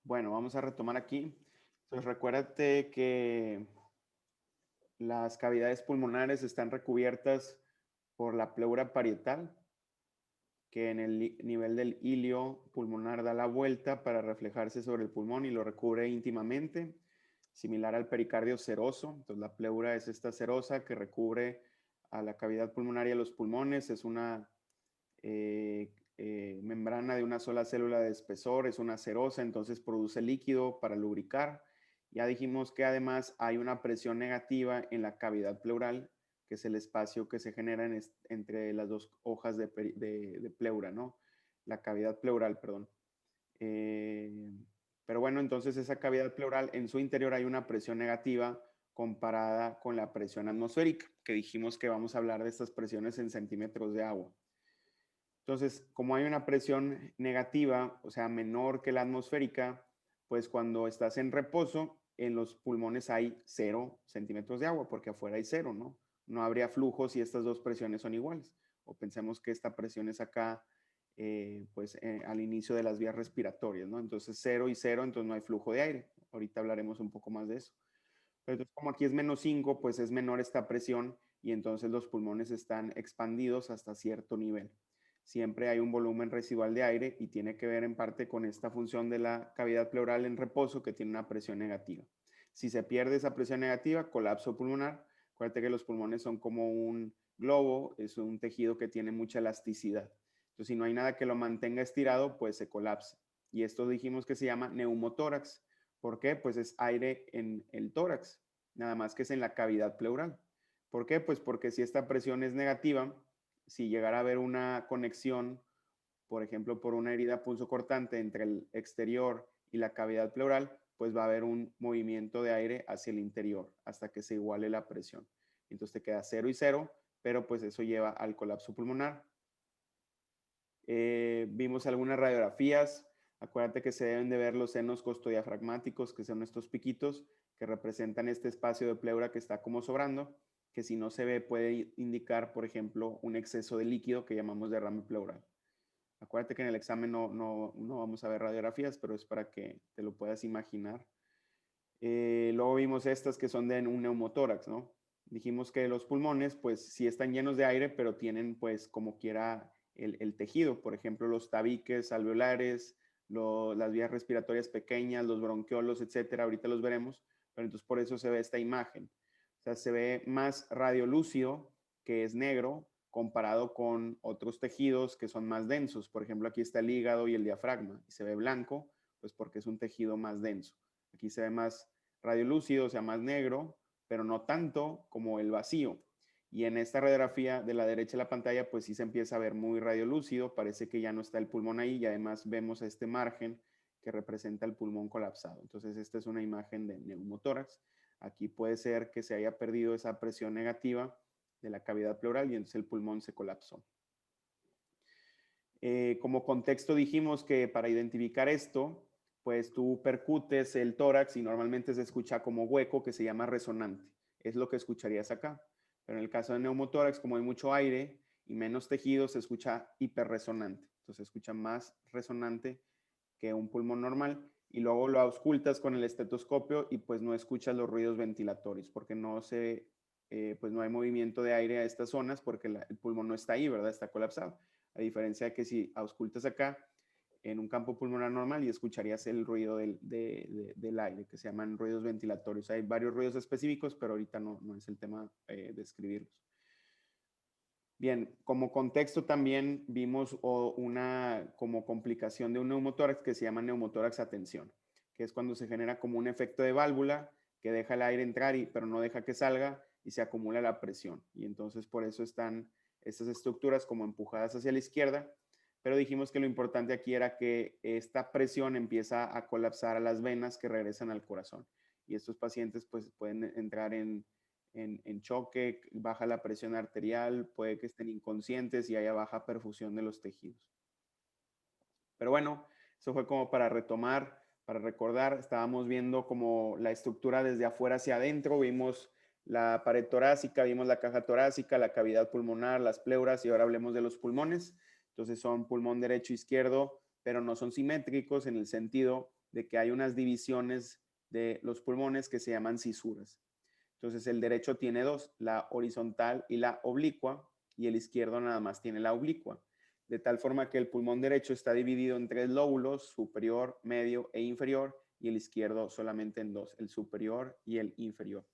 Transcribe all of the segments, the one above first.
Bueno, vamos a retomar aquí. Entonces, recuérdate que las cavidades pulmonares están recubiertas por la pleura parietal, que en el nivel del hilio pulmonar da la vuelta para reflejarse sobre el pulmón y lo recubre íntimamente, similar al pericardio seroso. Entonces, la pleura es esta serosa que recubre a la cavidad pulmonar y a los pulmones. Es una membrana de una sola célula de espesor, es una serosa, entonces produce líquido para lubricar. Ya dijimos que además hay una presión negativa en la cavidad pleural, que es el espacio que se genera entre las dos hojas de pleura, ¿no? La cavidad pleural, perdón. Eh, pero bueno, entonces esa cavidad pleural, en su interior hay una presión negativa comparada con la presión atmosférica, que dijimos que vamos a hablar de estas presiones en centímetros de agua. Entonces, como hay una presión negativa, o sea, menor que la atmosférica, pues cuando estás en reposo, en los pulmones hay 0 centímetros de agua, porque afuera hay 0, ¿no? No habría flujo si estas dos presiones son iguales. O pensemos que esta presión es acá, al inicio de las vías respiratorias, ¿no? Entonces 0 y 0, entonces no hay flujo de aire. Ahorita hablaremos un poco más de eso. Pero entonces, como aquí es -5, pues es menor esta presión y entonces los pulmones están expandidos hasta cierto nivel. Siempre hay un volumen residual de aire y tiene que ver en parte con esta función de la cavidad pleural en reposo que tiene una presión negativa. Si se pierde esa presión negativa, colapso pulmonar. Acuérdate que los pulmones son como un globo, es un tejido que tiene mucha elasticidad. Entonces, si no hay nada que lo mantenga estirado, pues se colapsa. Y esto dijimos que se llama neumotórax. ¿Por qué? Pues es aire en el tórax, nada más que es en la cavidad pleural. ¿Por qué? Pues porque si esta presión es negativa, si llegara a haber una conexión, por ejemplo, por una herida punzocortante entre el exterior y la cavidad pleural, pues va a haber un movimiento de aire hacia el interior hasta que se iguale la presión. Entonces te queda 0 y 0, pero pues eso lleva al colapso pulmonar. Vimos algunas radiografías. Acuérdate que se deben de ver los senos costodiafragmáticos, que son estos piquitos que representan este espacio de pleura que está como sobrando, que si no se ve puede indicar, por ejemplo, un exceso de líquido que llamamos derrame pleural. Acuérdate que en el examen no vamos a ver radiografías, pero es para que te lo puedas imaginar. Luego vimos estas que son de un neumotórax, ¿no? Dijimos que los pulmones, pues sí están llenos de aire, pero tienen pues como quiera el tejido, por ejemplo, los tabiques alveolares, las vías respiratorias pequeñas, los bronquiolos, etcétera, ahorita los veremos, pero entonces por eso se ve esta imagen. O sea, se ve más radiolúcido, que es negro, comparado con otros tejidos que son más densos. Por ejemplo, aquí está el hígado y el diafragma, y se ve blanco, pues porque es un tejido más denso. Aquí se ve más radiolúcido, o sea, más negro, pero no tanto como el vacío. Y en esta radiografía de la derecha de la pantalla, pues sí se empieza a ver muy radiolúcido, parece que ya no está el pulmón ahí y además vemos este margen que representa el pulmón colapsado. Entonces, esta es una imagen de neumotórax. Aquí puede ser que se haya perdido esa presión negativa de la cavidad pleural y entonces el pulmón se colapsó. Como contexto dijimos que para identificar esto, pues tú percutes el tórax y normalmente se escucha como hueco que se llama resonante. Es lo que escucharías acá. Pero en el caso de neumotórax, como hay mucho aire y menos tejido, se escucha hiperresonante. Entonces se escucha más resonante que un pulmón normal. Y luego lo auscultas con el estetoscopio y pues no escuchas los ruidos ventilatorios porque pues no hay movimiento de aire a estas zonas porque el pulmón no está ahí, ¿verdad? Está colapsado. A diferencia de que si auscultas acá en un campo pulmonar normal y escucharías el ruido del aire, que se llaman ruidos ventilatorios. Hay varios ruidos específicos, pero ahorita no es el tema de escribirlos. Bien, como contexto también vimos una como complicación de un neumotórax que se llama neumotórax a tensión, que es cuando se genera como un efecto de válvula que deja el aire entrar, pero no deja que salga y se acumula la presión. Y entonces por eso están estas estructuras como empujadas hacia la izquierda, pero dijimos que lo importante aquí era que esta presión empieza a colapsar a las venas que regresan al corazón. Y estos pacientes pues pueden entrar en choque, baja la presión arterial, puede que estén inconscientes y haya baja perfusión de los tejidos. Pero bueno, eso fue como para retomar, para recordar, estábamos viendo como la estructura desde afuera hacia adentro, vimos la pared torácica, vimos la caja torácica, la cavidad pulmonar, las pleuras y ahora hablemos de los pulmones. Entonces son pulmón derecho e izquierdo, pero no son simétricos en el sentido de que hay unas divisiones de los pulmones que se llaman cisuras. Entonces el derecho tiene dos, la horizontal y la oblicua, y el izquierdo nada más tiene la oblicua. De tal forma que el pulmón derecho está dividido en tres lóbulos, superior, medio e inferior, y el izquierdo solamente en dos, el superior y el inferior.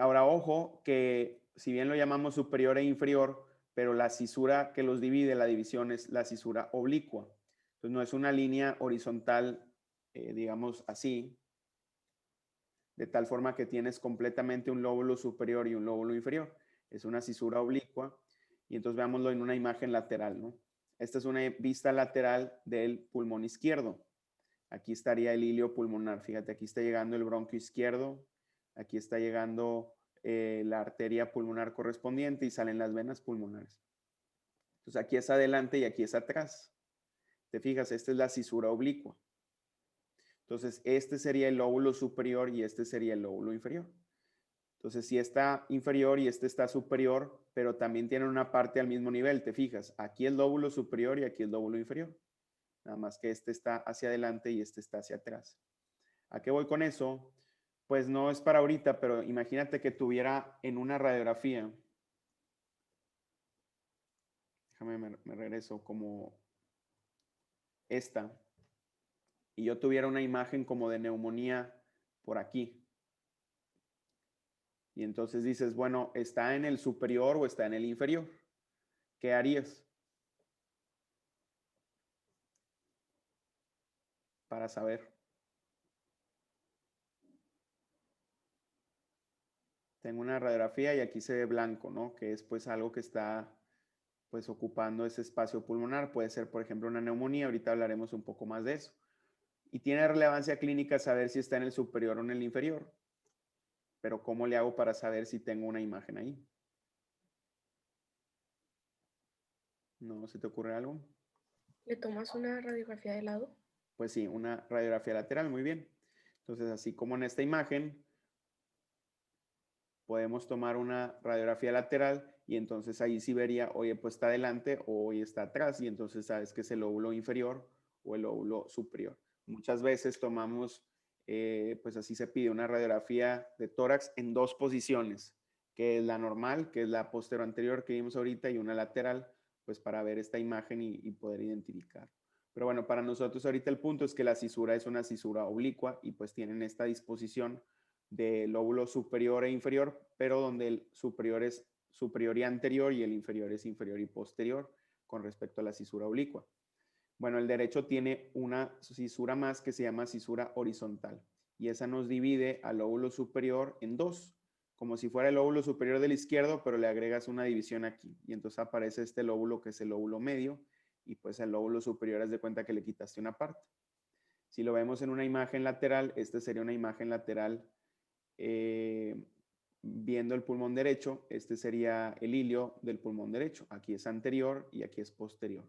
Ahora, ojo, que si bien lo llamamos superior e inferior, pero la cisura que los divide, la división es la cisura oblicua. Entonces no es una línea horizontal, digamos así, de tal forma que tienes completamente un lóbulo superior y un lóbulo inferior. Es una cisura oblicua y entonces veámoslo en una imagen lateral, ¿no? Esta es una vista lateral del pulmón izquierdo. Aquí estaría el hilio pulmonar. Fíjate, aquí está llegando el bronquio izquierdo, aquí está llegando la arteria pulmonar correspondiente y salen las venas pulmonares. Entonces aquí es adelante y aquí es atrás. Te fijas, esta es la cisura oblicua. Entonces, este sería el lóbulo superior y este sería el lóbulo inferior. Entonces, si está inferior y este está superior, pero también tienen una parte al mismo nivel, te fijas, aquí el lóbulo superior y aquí el lóbulo inferior. Nada más que este está hacia adelante y este está hacia atrás. ¿A qué voy con eso? Pues no es para ahorita, pero imagínate que tuviera en una radiografía, déjame me regreso, como esta, y yo tuviera una imagen como de neumonía por aquí. Y entonces dices, bueno, ¿está en el superior o está en el inferior? ¿Qué harías para saber? Tengo una radiografía y aquí se ve blanco, ¿no? Que es pues algo que está pues ocupando ese espacio pulmonar. Puede ser, por ejemplo, una neumonía. Ahorita hablaremos un poco más de eso. Y tiene relevancia clínica saber si está en el superior o en el inferior. Pero ¿cómo le hago para saber si tengo una imagen ahí? ¿No se te ocurre algo? ¿Le tomas una radiografía de lado? Pues sí, una radiografía lateral, muy bien. Entonces, así como en esta imagen, podemos tomar una radiografía lateral y entonces ahí sí vería, oye, pues está adelante o hoy está atrás y entonces sabes que es el lóbulo inferior o el lóbulo superior. Muchas veces tomamos, pues así se pide una radiografía de tórax en dos posiciones, que es la normal, que es la posterior anterior que vimos ahorita y una lateral, pues para ver esta imagen y poder identificar. Pero bueno, para nosotros ahorita el punto es que la cisura es una cisura oblicua y pues tienen esta disposición de lóbulo superior e inferior, pero donde el superior es superior y anterior y el inferior es inferior y posterior con respecto a la cisura oblicua. Bueno, el derecho tiene una cisura más que se llama cisura horizontal y esa nos divide al lóbulo superior en dos, como si fuera el lóbulo superior del izquierdo, pero le agregas una división aquí y entonces aparece este lóbulo que es el lóbulo medio y pues el lóbulo superior haz de cuenta que le quitaste una parte. Si lo vemos en una imagen lateral, esta sería una imagen lateral viendo el pulmón derecho, este sería el hilio del pulmón derecho. Aquí es anterior y aquí es posterior.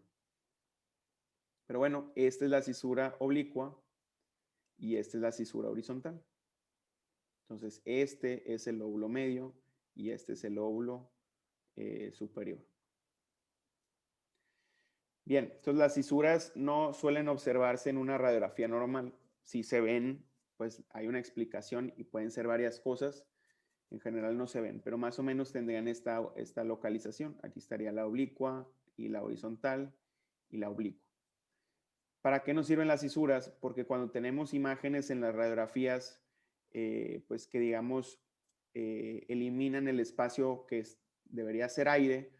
Pero bueno, esta es la cisura oblicua y esta es la cisura horizontal. Entonces, este es el lóbulo medio y este es el lóbulo superior. Bien, entonces las cisuras no suelen observarse en una radiografía normal. Si se ven, pues hay una explicación y pueden ser varias cosas. En general no se ven, pero más o menos tendrían esta localización. Aquí estaría la oblicua y la horizontal y la oblicua. ¿Para qué nos sirven las cisuras? Porque cuando tenemos imágenes en las radiografías, pues que digamos eliminan el espacio que debería ser aire,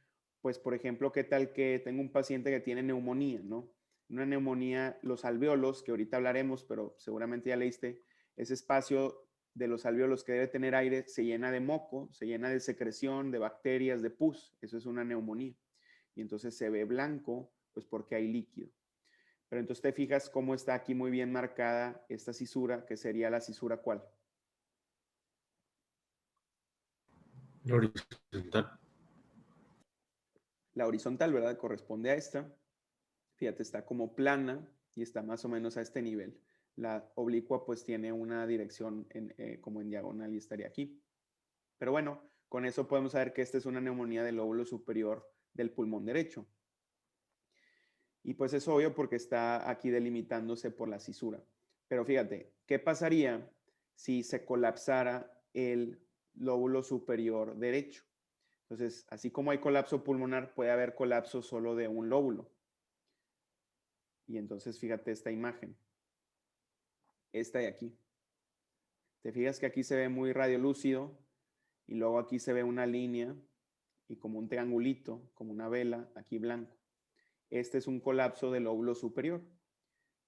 pues por ejemplo, ¿qué tal que tengo un paciente que tiene neumonía, ¿no? Una neumonía, los alvéolos, que ahorita hablaremos, pero seguramente ya leíste, ese espacio de los alvéolos que debe tener aire se llena de moco, se llena de secreción, de bacterias, de pus. Eso es una neumonía. Y entonces se ve blanco, pues porque hay líquido. Pero entonces te fijas cómo está aquí muy bien marcada esta cisura, que sería la cisura ¿cuál? Horizontal. La horizontal, ¿verdad? Corresponde a esta. Fíjate, está como plana y está más o menos a este nivel. La oblicua pues tiene una dirección como en diagonal y estaría aquí. Pero bueno, con eso podemos saber que esta es una neumonía del lóbulo superior del pulmón derecho. Y pues es obvio porque está aquí delimitándose por la cisura. Pero fíjate, ¿qué pasaría si se colapsara el lóbulo superior derecho? Entonces, así como hay colapso pulmonar, puede haber colapso solo de un lóbulo. Y entonces fíjate esta imagen, esta de aquí. Te fijas que aquí se ve muy radiolúcido y luego aquí se ve una línea y como un triangulito, como una vela, aquí blanco. Este es un colapso del lóbulo superior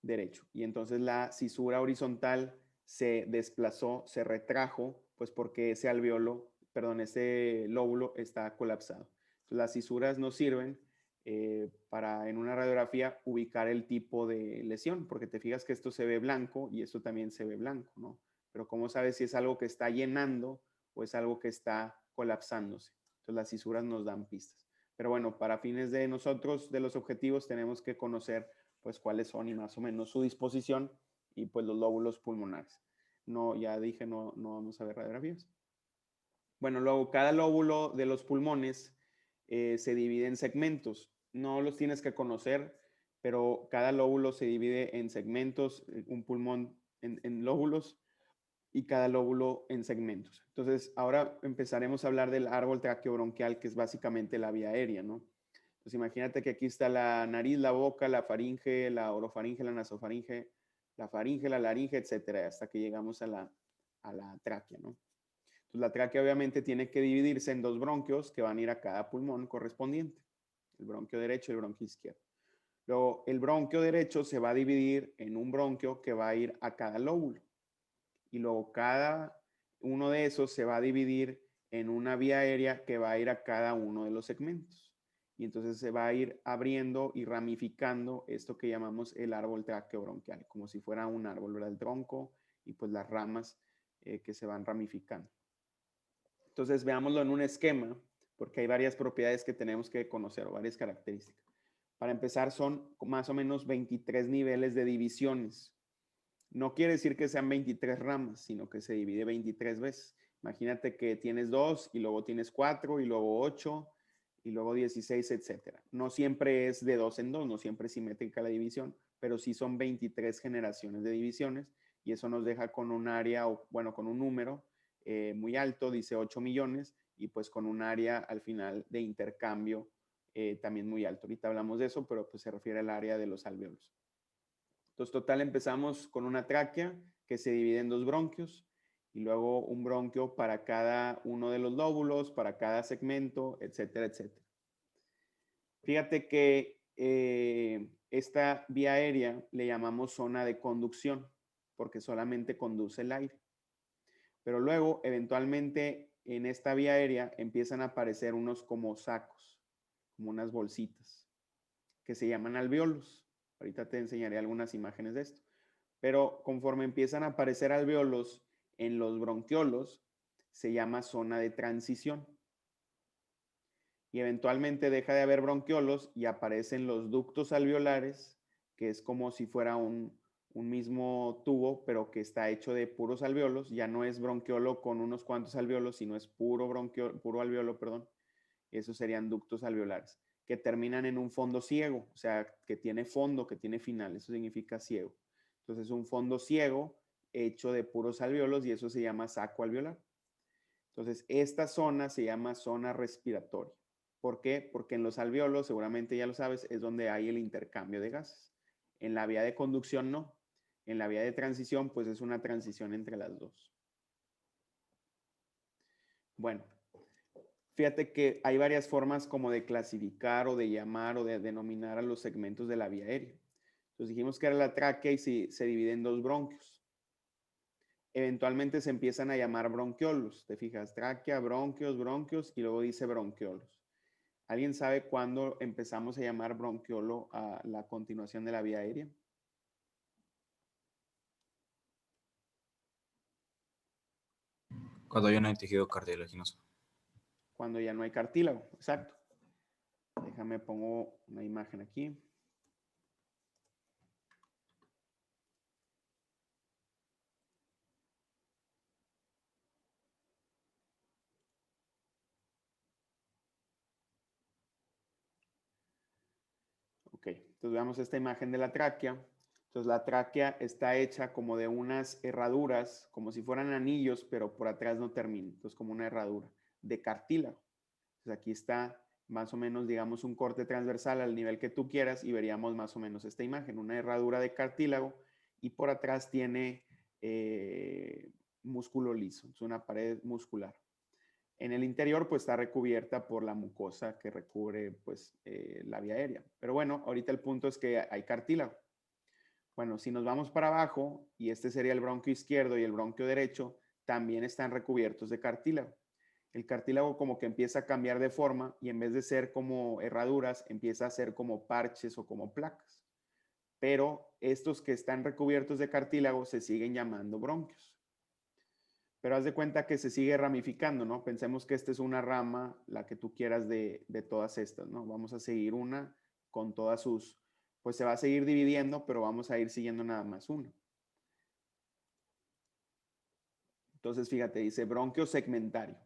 derecho. Y entonces la cisura horizontal se desplazó, se retrajo, pues porque ese alveolo, perdón, ese lóbulo está colapsado. Entonces, las cisuras nos sirven para en una radiografía ubicar el tipo de lesión, porque te fijas que esto se ve blanco y esto también se ve blanco, ¿no? Pero ¿cómo sabes si es algo que está llenando o es algo que está colapsándose? Entonces las cisuras nos dan pistas. Pero bueno, para fines de nosotros, de los objetivos, tenemos que conocer pues cuáles son y más o menos su disposición y pues los lóbulos pulmonares. No, ya dije, no vamos a ver radiografías. Bueno, luego cada lóbulo de los pulmones se divide en segmentos. No los tienes que conocer, pero cada lóbulo se divide en segmentos, un pulmón en lóbulos y cada lóbulo en segmentos. Entonces, ahora empezaremos a hablar del árbol traqueobronquial, que es básicamente la vía aérea, ¿no? Entonces, imagínate que aquí está la nariz, la boca, la faringe, la orofaringe, la nasofaringe, la faringe, la laringe, etcétera, hasta que llegamos a la tráquea, ¿no? Entonces, la tráquea obviamente tiene que dividirse en dos bronquios que van a ir a cada pulmón correspondiente, el bronquio derecho y el bronquio izquierdo. Luego, el bronquio derecho se va a dividir en un bronquio que va a ir a cada lóbulo. Y luego cada uno de esos se va a dividir en una vía aérea que va a ir a cada uno de los segmentos. Y entonces se va a ir abriendo y ramificando esto que llamamos el árbol traqueobronquial, como si fuera un árbol, ¿verdad? El tronco y pues las ramas que se van ramificando. Entonces veámoslo en un esquema, porque hay varias propiedades que tenemos que conocer o varias características. Para empezar, son más o menos 23 niveles de divisiones. No quiere decir que sean 23 ramas, sino que se divide 23 veces. Imagínate que tienes 2 y luego tienes 4 y luego 8 y luego 16, etcétera. No siempre es de 2 en 2, no siempre es simétrica la división, pero sí son 23 generaciones de divisiones y eso nos deja con un área, o bueno, con un número muy alto, dice 8 millones, y pues con un área al final de intercambio también muy alto. Ahorita hablamos de eso, pero pues se refiere al área de los alvéolos. Entonces, total, empezamos con una tráquea que se divide en dos bronquios y luego un bronquio para cada uno de los lóbulos, para cada segmento, etcétera, etcétera. Fíjate que esta vía aérea le llamamos zona de conducción porque solamente conduce el aire. Pero luego, eventualmente, en esta vía aérea empiezan a aparecer unos como sacos, como unas bolsitas, que se llaman alvéolos. Ahorita te enseñaré algunas imágenes de esto. Pero conforme empiezan a aparecer alvéolos en los bronquiolos, se llama zona de transición. Y eventualmente deja de haber bronquiolos y aparecen los ductos alveolares, que es como si fuera un mismo tubo, pero que está hecho de puros alvéolos. Ya no es bronquiolo con unos cuantos alvéolos, sino es puro alvéolo, perdón. Esos serían ductos alveolares, que terminan en un fondo ciego, o sea, que tiene fondo, que tiene final. Eso significa ciego. Entonces, un fondo ciego hecho de puros alvéolos y eso se llama saco alveolar. Entonces, esta zona se llama zona respiratoria. ¿Por qué? Porque en los alvéolos, seguramente ya lo sabes, es donde hay el intercambio de gases. En la vía de conducción no. En la vía de transición, pues es una transición entre las dos. Bueno, fíjate que hay varias formas como de clasificar o de llamar o de denominar a los segmentos de la vía aérea. Entonces dijimos que era la tráquea y se divide en dos bronquios. Eventualmente se empiezan a llamar bronquiolos. Te fijas, tráquea, bronquios, bronquios y luego dice bronquiolos. ¿Alguien sabe cuándo empezamos a llamar bronquiolo a la continuación de la vía aérea? Cuando ya no hay tejido cartilaginoso. Cuando ya no hay cartílago, exacto. Déjame pongo una imagen aquí. Ok, Entonces veamos esta imagen de la tráquea. Entonces la tráquea está hecha como de unas herraduras, como si fueran anillos, pero por atrás no termina. Entonces como una herradura de cartílago. Entonces aquí está más o menos, digamos, un corte transversal al nivel que tú quieras y veríamos más o menos esta imagen, una herradura de cartílago y por atrás tiene músculo liso, es una pared muscular. En el interior pues está recubierta por la mucosa que recubre pues la vía aérea. Pero bueno, ahorita el punto es que hay cartílago. Bueno, si nos vamos para abajo y este sería el bronquio izquierdo y el bronquio derecho, también están recubiertos de cartílago. El cartílago como que empieza a cambiar de forma y en vez de ser como herraduras, empieza a ser como parches o como placas. Pero estos que están recubiertos de cartílago se siguen llamando bronquios. Pero haz de cuenta que se sigue ramificando, ¿no? Pensemos que esta es una rama, la que tú quieras de todas estas, ¿no? Vamos a seguir una con todas sus, pues se va a seguir dividiendo, pero vamos a ir siguiendo nada más una. Entonces, fíjate, dice bronquio segmentario.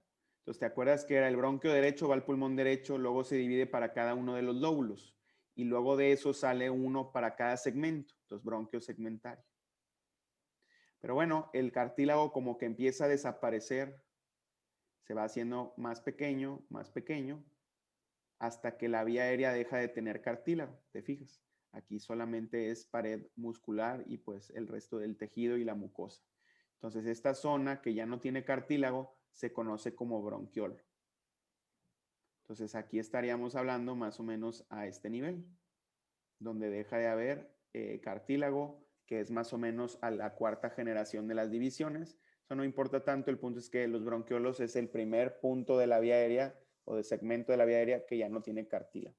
Entonces, ¿te acuerdas que era el bronquio derecho, va al pulmón derecho, luego se divide para cada uno de los lóbulos y luego de eso sale uno para cada segmento? Entonces, bronquio segmentario. Pero bueno, el cartílago como que empieza a desaparecer, se va haciendo más pequeño, hasta que la vía aérea deja de tener cartílago, ¿te fijas? Aquí solamente es pared muscular y pues el resto del tejido y la mucosa. Entonces esta zona que ya no tiene cartílago se conoce como bronquiolo. Entonces aquí estaríamos hablando más o menos a este nivel, donde deja de haber cartílago, que es más o menos a la cuarta generación de las divisiones. Eso no importa tanto, el punto es que los bronquiolos es el primer punto de la vía aérea o de segmento de la vía aérea que ya no tiene cartílago.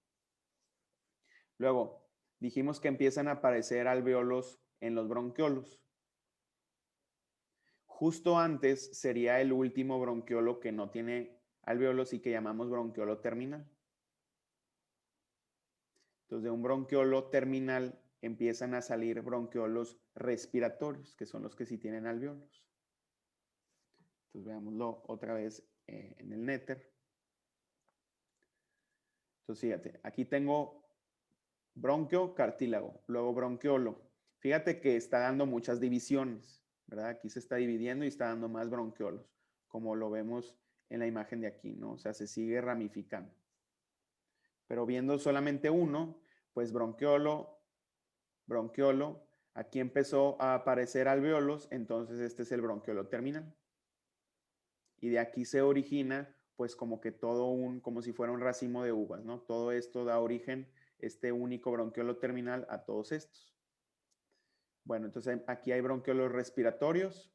Luego, dijimos que empiezan a aparecer alveolos en los bronquiolos. Justo antes sería el último bronquiolo que no tiene alveolos y que llamamos bronquiolo terminal. Entonces, de un bronquiolo terminal empiezan a salir bronquiolos respiratorios, que son los que sí tienen alveolos. Entonces, veámoslo otra vez en el néter. Entonces, fíjate, aquí tengo bronquio, cartílago, luego bronquiolo. Fíjate que está dando muchas divisiones, ¿verdad? Aquí se está dividiendo y está dando más bronquiolos, como lo vemos en la imagen de aquí, ¿no? O sea, se sigue ramificando. Pero viendo solamente uno, pues bronquiolo, bronquiolo, aquí empezó a aparecer alveolos, entonces este es el bronquiolo terminal. Y de aquí se origina, pues como que todo como si fuera un racimo de uvas, ¿no? Todo esto da origen, este único bronquiolo terminal, a todos estos. Bueno, entonces aquí hay bronquiolos respiratorios,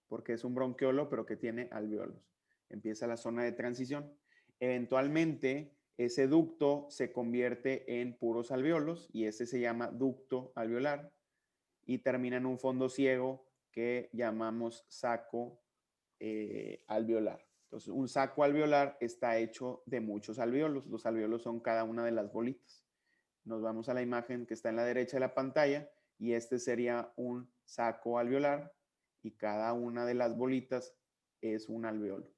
porque es un bronquiolo, pero que tiene alveolos. Empieza la zona de transición. Eventualmente, ese ducto se convierte en puros alveolos y ese se llama ducto alveolar y termina en un fondo ciego que llamamos saco alveolar. Entonces, un saco alveolar está hecho de muchos alveolos. Los alveolos son cada una de las bolitas. Nos vamos a la imagen que está en la derecha de la pantalla y este sería un saco alveolar y cada una de las bolitas es un alveolo.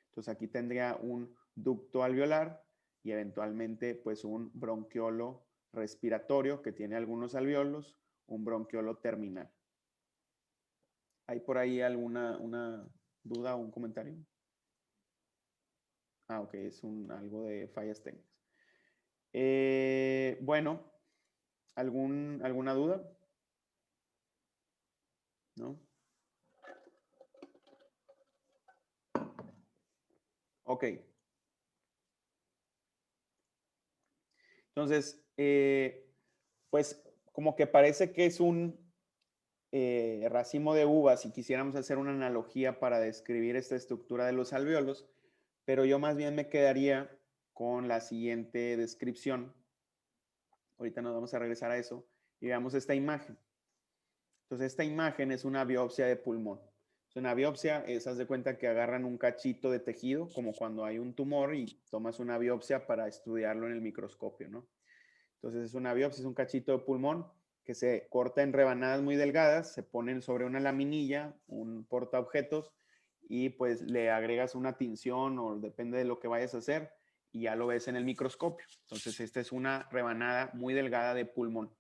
Entonces aquí tendría un ducto alveolar y eventualmente pues un bronquiolo respiratorio que tiene algunos alveolos, un bronquiolo terminal. ¿Hay por ahí alguna duda o un comentario? Ah, ok, es algo de fallas técnicas. Bueno, ¿alguna duda? ¿No? Ok. Entonces, pues como que parece que es un racimo de uvas si quisiéramos hacer una analogía para describir esta estructura de los alveolos, pero yo más bien me quedaría con la siguiente descripción. Ahorita nos vamos a regresar a eso y veamos esta imagen. Entonces, esta imagen es una biopsia de pulmón. Es una biopsia, haz de cuenta que agarran un cachito de tejido, como cuando hay un tumor y tomas una biopsia para estudiarlo en el microscopio, ¿no? Entonces, es una biopsia, es un cachito de pulmón que se corta en rebanadas muy delgadas, se ponen sobre una laminilla, un portaobjetos, y pues le agregas una tinción o depende de lo que vayas a hacer, y ya lo ves en el microscopio. Entonces, esta es una rebanada muy delgada de pulmón.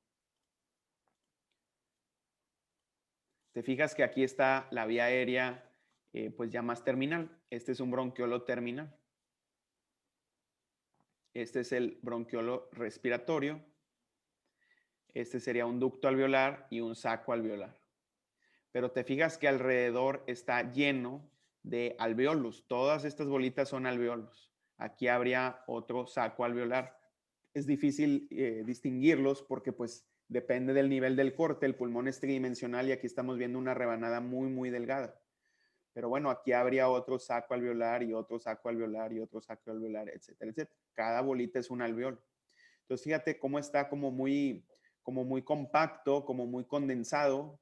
Te fijas que aquí está la vía aérea, pues ya más terminal. Este es un bronquiolo terminal. Este es el bronquiolo respiratorio. Este sería un ducto alveolar y un saco alveolar. Pero te fijas que alrededor está lleno de alveolos. Todas estas bolitas son alveolos. Aquí habría otro saco alveolar. Es difícil distinguirlos porque pues depende del nivel del corte. El pulmón es tridimensional y aquí estamos viendo una rebanada muy, muy delgada. Pero bueno, aquí habría otro saco alveolar y otro saco alveolar y otro saco alveolar, etcétera, etcétera. Cada bolita es un alveolo. Entonces fíjate cómo está como muy compacto, como muy condensado.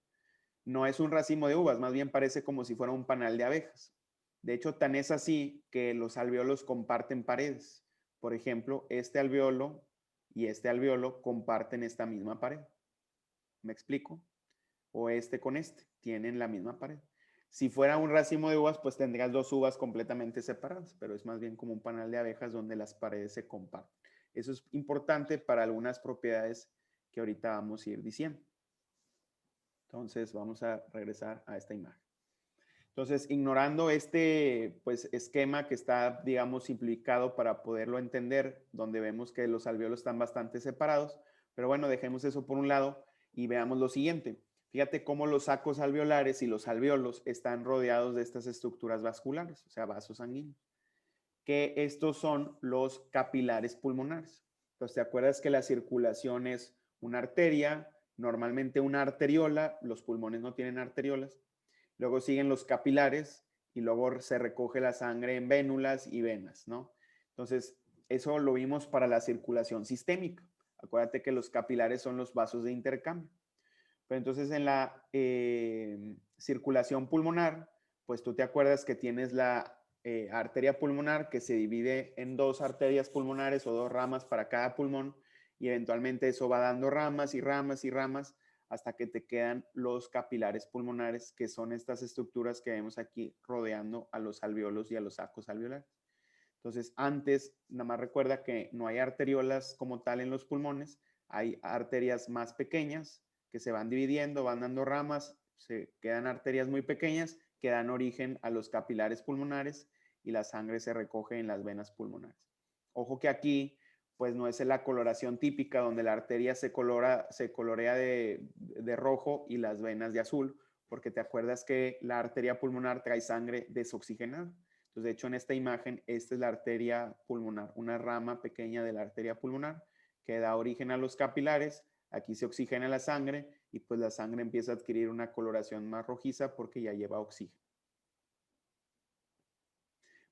No es un racimo de uvas, más bien parece como si fuera un panal de abejas. De hecho, tan es así que los alveolos comparten paredes. Por ejemplo, este alveolo y este alveolo comparten esta misma pared. ¿Me explico? O este con este, tienen la misma pared. Si fuera un racimo de uvas, pues tendrías dos uvas completamente separadas, pero es más bien como un panal de abejas donde las paredes se comparten. Eso es importante para algunas propiedades que ahorita vamos a ir diciendo. Entonces vamos a regresar a esta imagen. Entonces, ignorando este pues, esquema que está, digamos, simplificado para poderlo entender, donde vemos que los alveolos están bastante separados, pero bueno, dejemos eso por un lado y veamos lo siguiente. Fíjate cómo los sacos alveolares y los alveolos están rodeados de estas estructuras vasculares, o sea, vasos sanguíneos, que estos son los capilares pulmonares. Entonces, ¿te acuerdas que la circulación es una arteria, normalmente una arteriola, los pulmones no tienen arteriolas, luego siguen los capilares y luego se recoge la sangre en vénulas y venas, ¿no? Entonces, eso lo vimos para la circulación sistémica. Acuérdate que los capilares son los vasos de intercambio. Pero entonces en la circulación pulmonar, pues tú te acuerdas que tienes la arteria pulmonar que se divide en dos arterias pulmonares o dos ramas para cada pulmón y eventualmente eso va dando ramas y ramas y ramas hasta que te quedan los capilares pulmonares, que son estas estructuras que vemos aquí rodeando a los alveolos y a los sacos alveolares. Entonces, antes, nada más recuerda que no hay arteriolas como tal en los pulmones, hay arterias más pequeñas que se van dividiendo, van dando ramas, se quedan arterias muy pequeñas que dan origen a los capilares pulmonares y la sangre se recoge en las venas pulmonares. Ojo que aquí, pues no es la coloración típica donde la arteria se colorea de rojo y las venas de azul, porque te acuerdas que la arteria pulmonar trae sangre desoxigenada. Entonces, de hecho, en esta imagen, esta es la arteria pulmonar, una rama pequeña de la arteria pulmonar que da origen a los capilares. Aquí se oxigena la sangre y pues la sangre empieza a adquirir una coloración más rojiza porque ya lleva oxígeno.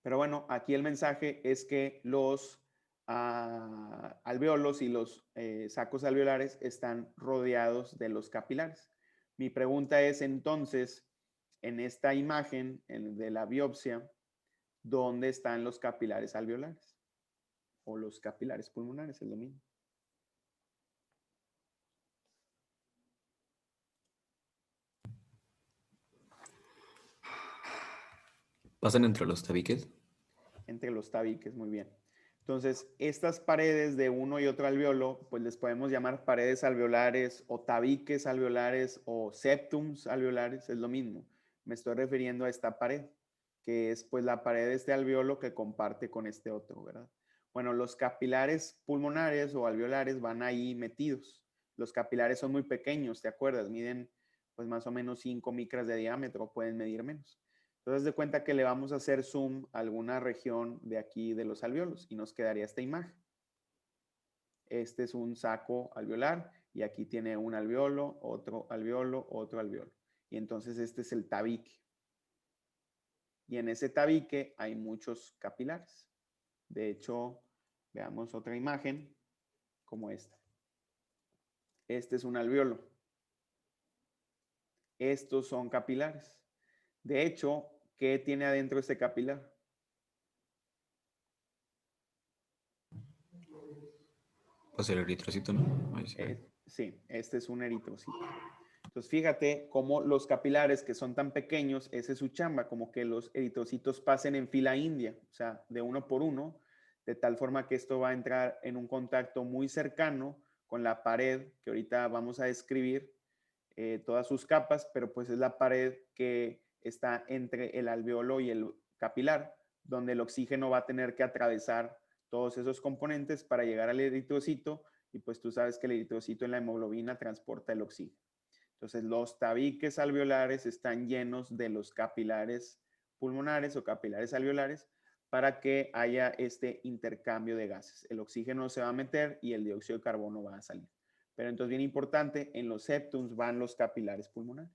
Pero bueno, aquí el mensaje es que los alveolos y los sacos alveolares están rodeados de los capilares. Mi pregunta es entonces, en esta imagen de la biopsia, ¿dónde están los capilares alveolares? O los capilares pulmonares, es lo mismo. ¿Pasan entre los tabiques? Entre los tabiques, muy bien. Entonces, estas paredes de uno y otro alveolo, pues les podemos llamar paredes alveolares o tabiques alveolares o septums alveolares, es lo mismo. Me estoy refiriendo a esta pared, que es pues la pared de este alveolo que comparte con este otro, ¿verdad? Bueno, los capilares pulmonares o alveolares van ahí metidos. Los capilares son muy pequeños, ¿te acuerdas? Miden pues más o menos 5 micras de diámetro, pueden medir menos. Entonces, de cuenta que le vamos a hacer zoom a alguna región de aquí de los alveolos y nos quedaría esta imagen. Este es un saco alveolar y aquí tiene un alveolo, otro alveolo, otro alveolo. Y entonces este es el tabique. Y en ese tabique hay muchos capilares. De hecho, veamos otra imagen como esta. Este es un alveolo. Estos son capilares. De hecho, ¿qué tiene adentro este capilar? Pues el eritrocito, ¿no? Ahí sí. Sí, este es un eritrocito. Entonces, fíjate cómo los capilares que son tan pequeños, esa es su chamba, como que los eritrocitos pasen en fila india, o sea, de uno por uno, de tal forma que esto va a entrar en un contacto muy cercano con la pared que ahorita vamos a describir, todas sus capas, pero pues es la pared que está entre el alveolo y el capilar, donde el oxígeno va a tener que atravesar todos esos componentes para llegar al eritrocito, y pues tú sabes que el eritrocito en la hemoglobina transporta el oxígeno. Entonces los tabiques alveolares están llenos de los capilares pulmonares o capilares alveolares para que haya este intercambio de gases. El oxígeno se va a meter y el dióxido de carbono va a salir. Pero entonces, bien importante, en los septums van los capilares pulmonares.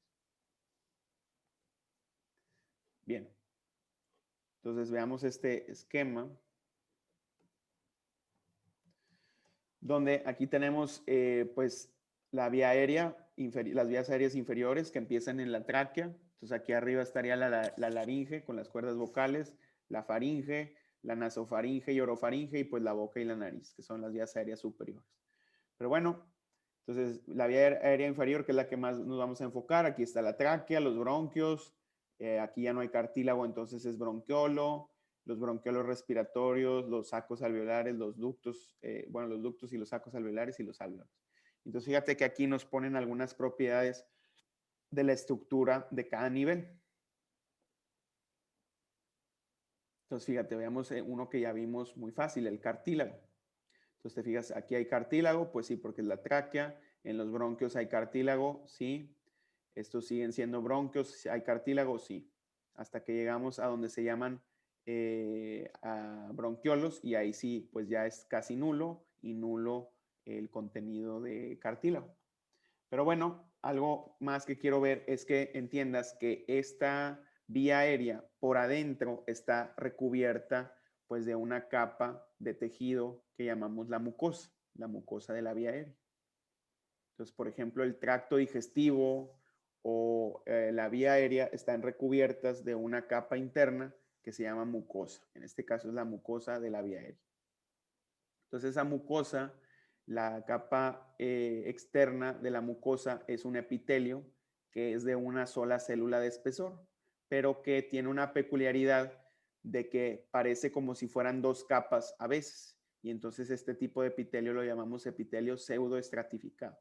Bien. Entonces, veamos este esquema, donde aquí tenemos, pues, la vía aérea, las vías aéreas inferiores que empiezan en la tráquea. Entonces, aquí arriba estaría la laringe con las cuerdas vocales, la faringe, la nasofaringe y orofaringe, y pues la boca y la nariz, que son las vías aéreas superiores. Pero bueno, entonces la vía aérea inferior, que es la que más nos vamos a enfocar, aquí está la tráquea, los bronquios, aquí ya no hay cartílago, entonces es bronquiolo, los bronquiolos respiratorios, los sacos alveolares, los ductos, bueno, los ductos y los sacos alveolares y los alveolos. Entonces fíjate que aquí nos ponen algunas propiedades de la estructura de cada nivel. Entonces fíjate, veamos uno que ya vimos muy fácil, el cartílago. Entonces te fijas, aquí hay cartílago, pues sí, porque es la tráquea. En los bronquios hay cartílago, sí. Estos siguen siendo bronquios, hay cartílago, sí. Hasta que llegamos a donde se llaman a bronquiolos, y ahí sí, pues ya es casi nulo y nulo el contenido de cartílago. Pero bueno, algo más que quiero ver es que entiendas que esta vía aérea por adentro está recubierta pues de una capa de tejido que llamamos la mucosa de la vía aérea. Entonces, por ejemplo, el tracto digestivo o la vía aérea están recubiertas de una capa interna que se llama mucosa. En este caso es la mucosa de la vía aérea. Entonces, esa mucosa, la capa externa de la mucosa es un epitelio que es de una sola célula de espesor, pero que tiene una peculiaridad de que parece como si fueran dos capas a veces. Y entonces este tipo de epitelio lo llamamos epitelio pseudoestratificado.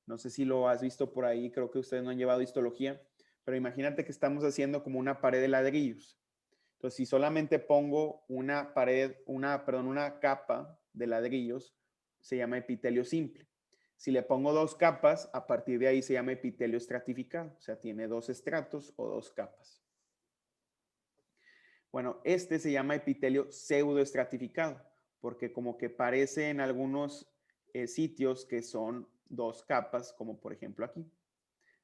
No sé si lo has visto por ahí, creo que ustedes no han llevado histología, pero imagínate que estamos haciendo como una pared de ladrillos. Entonces, si solamente pongo una pared, una capa de ladrillos, se llama epitelio simple. Si le pongo dos capas, a partir de ahí se llama epitelio estratificado, o sea, tiene dos estratos o dos capas. Bueno, este se llama epitelio pseudoestratificado, porque como que parece en algunos sitios que son dos capas, como por ejemplo aquí.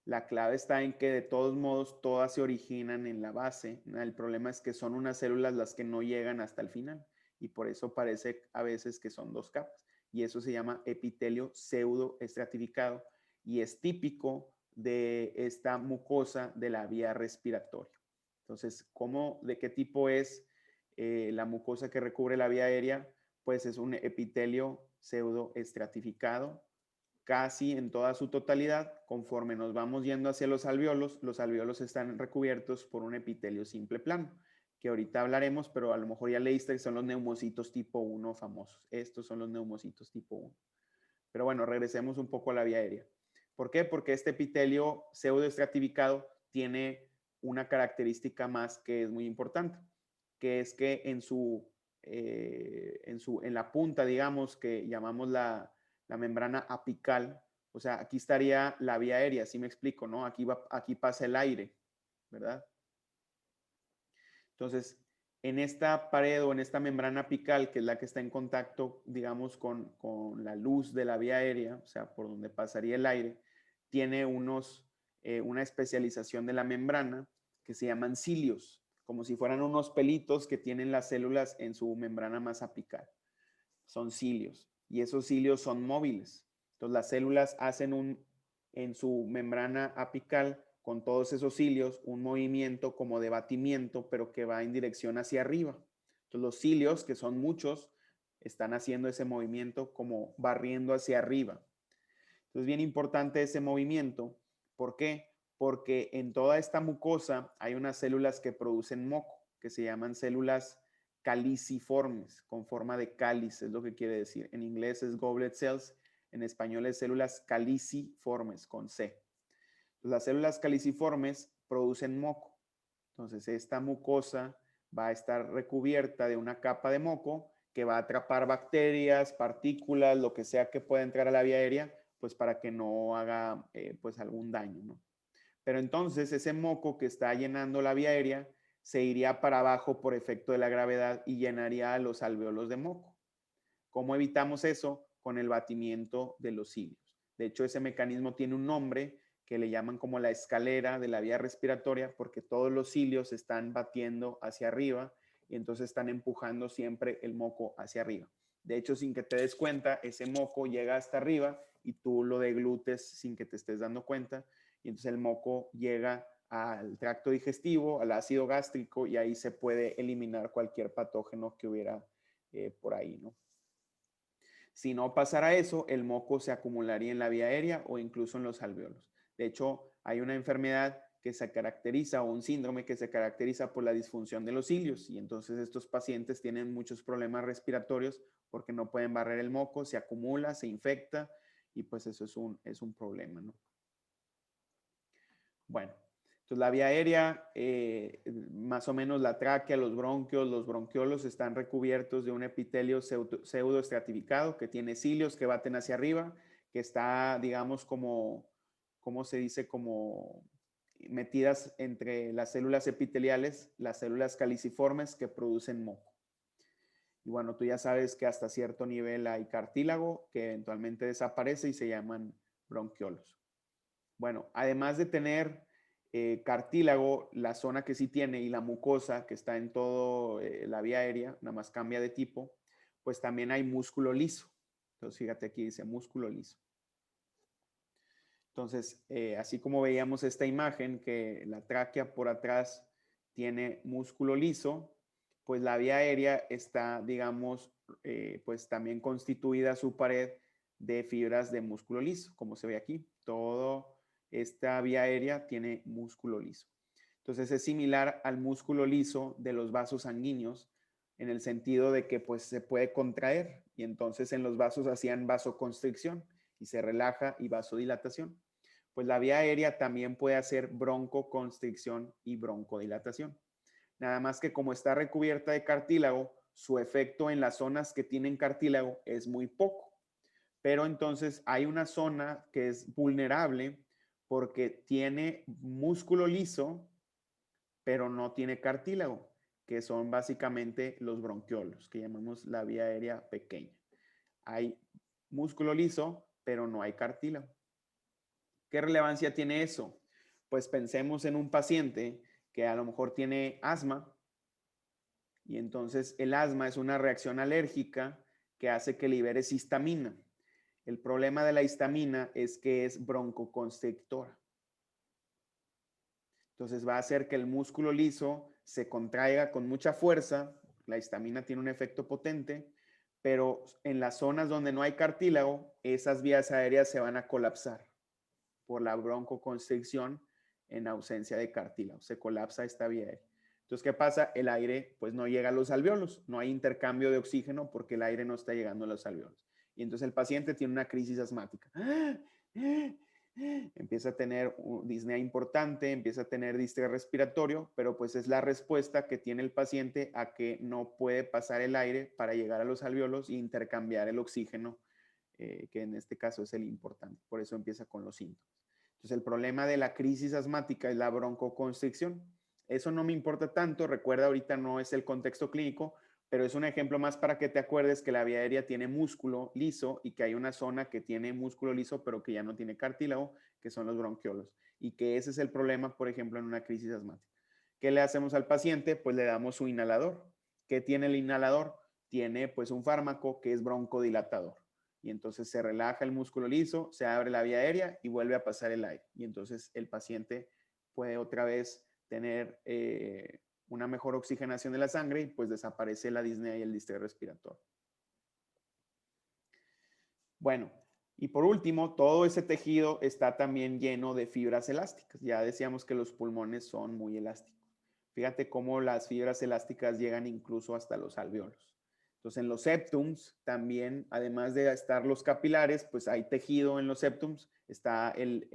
La clave está en que de todos modos todas se originan en la base. El problema es que son unas células las que no llegan hasta el final, y por eso parece a veces que son dos capas. Y eso se llama epitelio pseudoestratificado y es típico de esta mucosa de la vía respiratoria. Entonces, ¿de qué tipo es la mucosa que recubre la vía aérea? Pues es un epitelio pseudoestratificado casi en toda su totalidad. Conforme nos vamos yendo hacia los alveolos están recubiertos por un epitelio simple plano, que ahorita hablaremos, pero a lo mejor ya leíste que son los neumocitos tipo 1 famosos. Estos son los neumocitos tipo 1. Pero bueno, regresemos un poco a la vía aérea. ¿Por qué? Porque este epitelio pseudoestratificado tiene una característica más que es muy importante, que es que en la punta, digamos, que llamamos la membrana apical, o sea, aquí estaría la vía aérea, ¿sí me explico, no? Aquí pasa el aire, ¿verdad? Entonces, en esta pared o en esta membrana apical, que es la que está en contacto, digamos, con la luz de la vía aérea, o sea, por donde pasaría el aire, tiene una especialización de la membrana que se llaman cilios, como si fueran unos pelitos que tienen las células en su membrana más apical. Son cilios, y esos cilios son móviles. Entonces, las células hacen en su membrana apical, con todos esos cilios, un movimiento como de batimiento, pero que va en dirección hacia arriba. Entonces, los cilios, que son muchos, están haciendo ese movimiento como barriendo hacia arriba. Entonces, bien importante ese movimiento. ¿Por qué? Porque en toda esta mucosa hay unas células que producen moco, que se llaman células caliciformes, con forma de cáliz, es lo que quiere decir. En inglés es goblet cells, en español es células caliciformes, con C. Las células caliciformes producen moco. Entonces, esta mucosa va a estar recubierta de una capa de moco que va a atrapar bacterias, partículas, lo que sea que pueda entrar a la vía aérea, pues para que no haga pues algún daño, ¿no? Pero entonces ese moco que está llenando la vía aérea se iría para abajo por efecto de la gravedad y llenaría los alvéolos de moco. ¿Cómo evitamos eso? Con el batimiento de los cilios. De hecho, ese mecanismo tiene un nombre que le llaman como la escalera de la vía respiratoria, porque todos los cilios están batiendo hacia arriba y entonces están empujando siempre el moco hacia arriba. De hecho, sin que te des cuenta, ese moco llega hasta arriba y tú lo deglutes sin que te estés dando cuenta. Y entonces el moco llega al tracto digestivo, al ácido gástrico, y ahí se puede eliminar cualquier patógeno que hubiera por ahí, ¿no? Si no pasara eso, el moco se acumularía en la vía aérea o incluso en los alvéolos. De hecho, hay una enfermedad que se caracteriza o un síndrome que se caracteriza por la disfunción de los cilios y entonces estos pacientes tienen muchos problemas respiratorios porque no pueden barrer el moco, se acumula, se infecta y pues eso es un problema, ¿no? Bueno, entonces la vía aérea, más o menos la tráquea, los bronquios, los bronquiolos están recubiertos de un epitelio pseudoestratificado que tiene cilios que baten hacia arriba, que está, digamos, como, ¿cómo se dice? Como metidas entre las células epiteliales, las células caliciformes que producen moco. Y bueno, tú ya sabes que hasta cierto nivel hay cartílago que eventualmente desaparece y se llaman bronquiolos. Bueno, además de tener cartílago, la zona que sí tiene y la mucosa que está en todo la vía aérea, nada más cambia de tipo, pues también hay músculo liso. Entonces, fíjate aquí dice músculo liso. Entonces, así como veíamos esta imagen que la tráquea por atrás tiene músculo liso, pues la vía aérea está, digamos, pues también constituida su pared de fibras de músculo liso, como se ve aquí. Todo esta vía aérea tiene músculo liso. Entonces es similar al músculo liso de los vasos sanguíneos en el sentido de que pues se puede contraer y entonces en los vasos hacían vasoconstricción y se relaja y vasodilatación. Pues la vía aérea también puede hacer broncoconstricción y broncodilatación. Nada más que como está recubierta de cartílago, su efecto en las zonas que tienen cartílago es muy poco. Pero entonces hay una zona que es vulnerable porque tiene músculo liso, pero no tiene cartílago, que son básicamente los bronquiolos, que llamamos la vía aérea pequeña. Hay músculo liso, pero no hay cartílago. ¿Qué relevancia tiene eso? Pues pensemos en un paciente que a lo mejor tiene asma y entonces el asma es una reacción alérgica que hace que libere histamina. El problema de la histamina es que es broncoconstrictora. Entonces va a hacer que el músculo liso se contraiga con mucha fuerza. La histamina tiene un efecto potente, pero en las zonas donde no hay cartílago, esas vías aéreas se van a colapsar por la broncoconstricción en ausencia de cartílago. Se colapsa esta vía aérea. Entonces, ¿qué pasa? El aire pues no llega a los alvéolos, no hay intercambio de oxígeno porque el aire no está llegando a los alvéolos. Y entonces el paciente tiene una crisis asmática. Empieza a tener disnea importante, empieza a tener distrés respiratorio, pero pues es la respuesta que tiene el paciente a que no puede pasar el aire para llegar a los alvéolos e intercambiar el oxígeno, que en este caso es el importante. Por eso empieza con los síntomas. Entonces el problema de la crisis asmática es la broncoconstricción. Eso no me importa tanto, recuerda ahorita no es el contexto clínico, pero es un ejemplo más para que te acuerdes que la vía aérea tiene músculo liso y que hay una zona que tiene músculo liso pero que ya no tiene cartílago, que son los bronquiolos, y que ese es el problema, por ejemplo, en una crisis asmática. ¿Qué le hacemos al paciente? Pues le damos su inhalador. ¿Qué tiene el inhalador? Tiene pues un fármaco que es broncodilatador. Y entonces se relaja el músculo liso, se abre la vía aérea y vuelve a pasar el aire. Y entonces el paciente puede otra vez tener una mejor oxigenación de la sangre y pues desaparece la disnea y el distrés respiratorio. Bueno, y por último, todo ese tejido está también lleno de fibras elásticas. Ya decíamos que los pulmones son muy elásticos. Fíjate cómo las fibras elásticas llegan incluso hasta los alvéolos. Entonces, en los septums también, además de estar los capilares, pues hay tejido en los septums, está el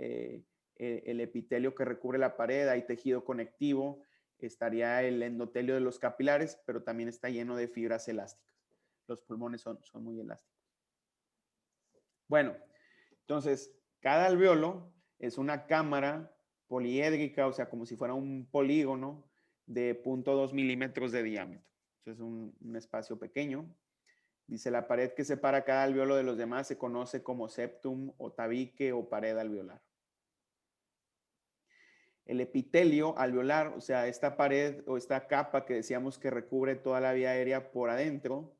epitelio que recubre la pared, hay tejido conectivo, estaría el endotelio de los capilares, pero también está lleno de fibras elásticas. Los pulmones son muy elásticos. Bueno, entonces, cada alvéolo es una cámara poliédrica, o sea, como si fuera un polígono de 0.2 milímetros de diámetro. Es un espacio pequeño. Dice, la pared que separa cada alvéolo de los demás se conoce como septum o tabique o pared alveolar. El epitelio alveolar, o sea, esta pared o esta capa que decíamos que recubre toda la vía aérea por adentro,